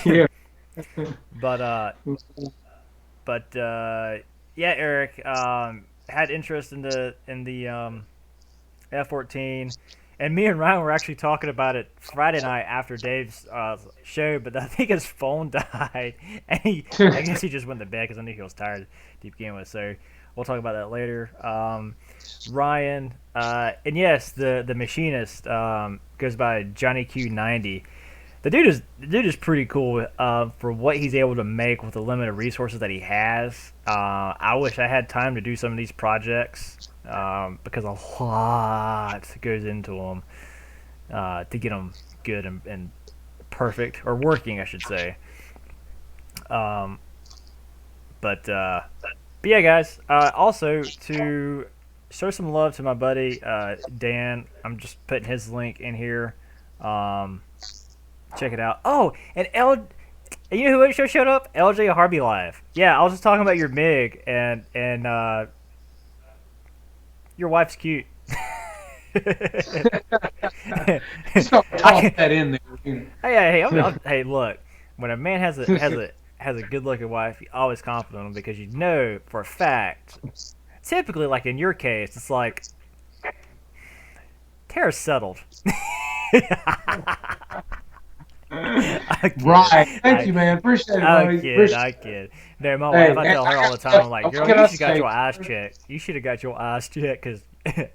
Yeah. But yeah, Eric had interest in the F-14, and me and Ryan were actually talking about it Friday night after Dave's show, but I think his phone died, and I guess he just went to bed because I knew he was tired to begin with. So we'll talk about that later. Ryan, and yes, the machinist goes by Johnny Q90. The dude is pretty cool for what he's able to make with the limited resources that he has. I wish I had time to do some of these projects because a lot goes into them to get them good and perfect, or working, I should say. But yeah, guys. Also, to show some love to my buddy Dan, I'm just putting his link in here. Check it out. Oh, and you know who just showed up? LJ Harvey Live. Yeah, I was just talking about your MiG and your wife's cute. So toss that in there. Hey, look. When a man has a good looking wife, you always compliment him because you know for a fact. Typically, like in your case, it's like Tara's settled. Right. Thank you, man. Appreciate it, buddy. I kid. Man, my wife, I tell her all the time, I'm like, girl, you should have got your ass checked. You should have got your ass checked because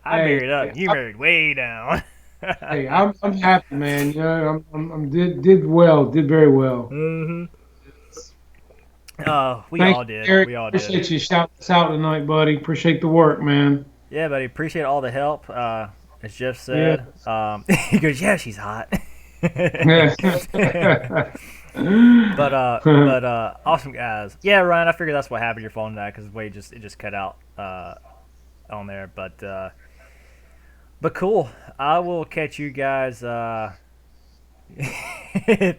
I married up. You married way down. Hey, I'm happy, man. You know, did well, did very well. Mm-hmm. Oh, we Thank all did. Eric. We all did. Appreciate you shouting us out tonight, buddy. Appreciate the work, man. Yeah, buddy. Appreciate all the help. As Jeff said, he goes, yeah, she's hot. But awesome guys. Yeah, Ryan, I figured that's what happened to your phone died because Wade it just cut out on there. But cool. I will catch you guys.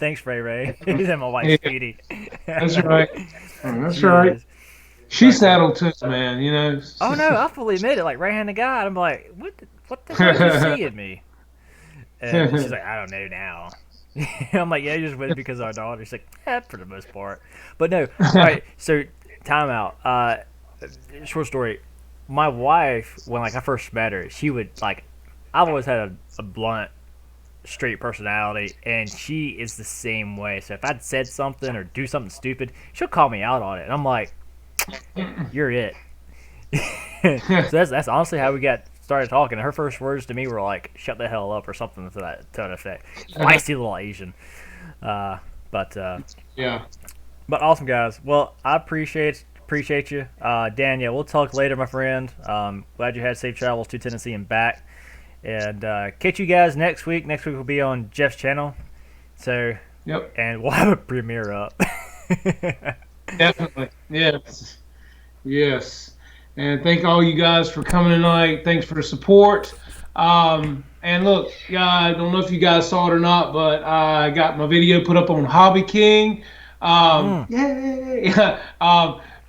Thanks, Ray. He's in my wife's Speedy. That's right. That's right. She's settled too, man. You know. Oh no, I fully admit it. Like right-handed guy, I'm like, what the hell did you see in me? And she's like, I don't know now. I'm like, yeah, you're just with it because of our daughter. She's like, for the most part. But no, all right, so time out. Short story. My wife, when I first met her, she would I've always had a blunt straight personality, and she is the same way. So if I'd said something or do something stupid, she'll call me out on it, and I'm like, "You're it." So that's honestly how we got started talking. Her first words to me were like, "Shut the hell up" or something to that effect. Feisty little Asian. Uh, but Yeah. but awesome guys. Well, I appreciate you, Dan. Yeah, we'll talk later, my friend. Glad you had safe travels to Tennessee and back. And catch you guys next week. Next week will be on Jeff's channel. So, Yep. and we'll have a premiere up. Definitely. Yes. Yes. And thank all you guys for coming tonight. Thanks for the support. And look, yeah, I don't know if you guys saw it or not, but I got my video put up on Hobby King. Yay!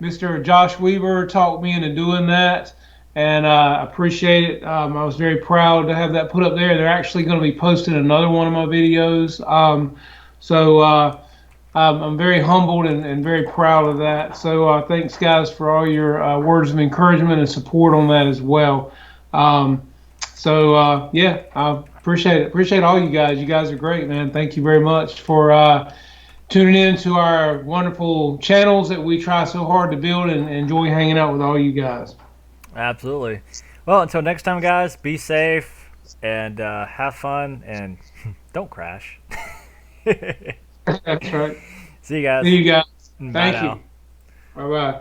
Mr. Josh Weaver talked me into doing that, and I appreciate it. I was very proud to have that put up there. They're actually going to be posting another one of my videos. I'm very humbled and very proud of that. So thanks, guys, for all your words of encouragement and support on that as well. Yeah, I appreciate it. Appreciate all you guys. You guys are great, man. Thank you very much for tuning in to our wonderful channels that we try so hard to build, and enjoy hanging out with all you guys. Absolutely. Well, until next time, guys, be safe and have fun and don't crash. That's right. See you guys. See you guys. Bye Thank now. you. Bye bye.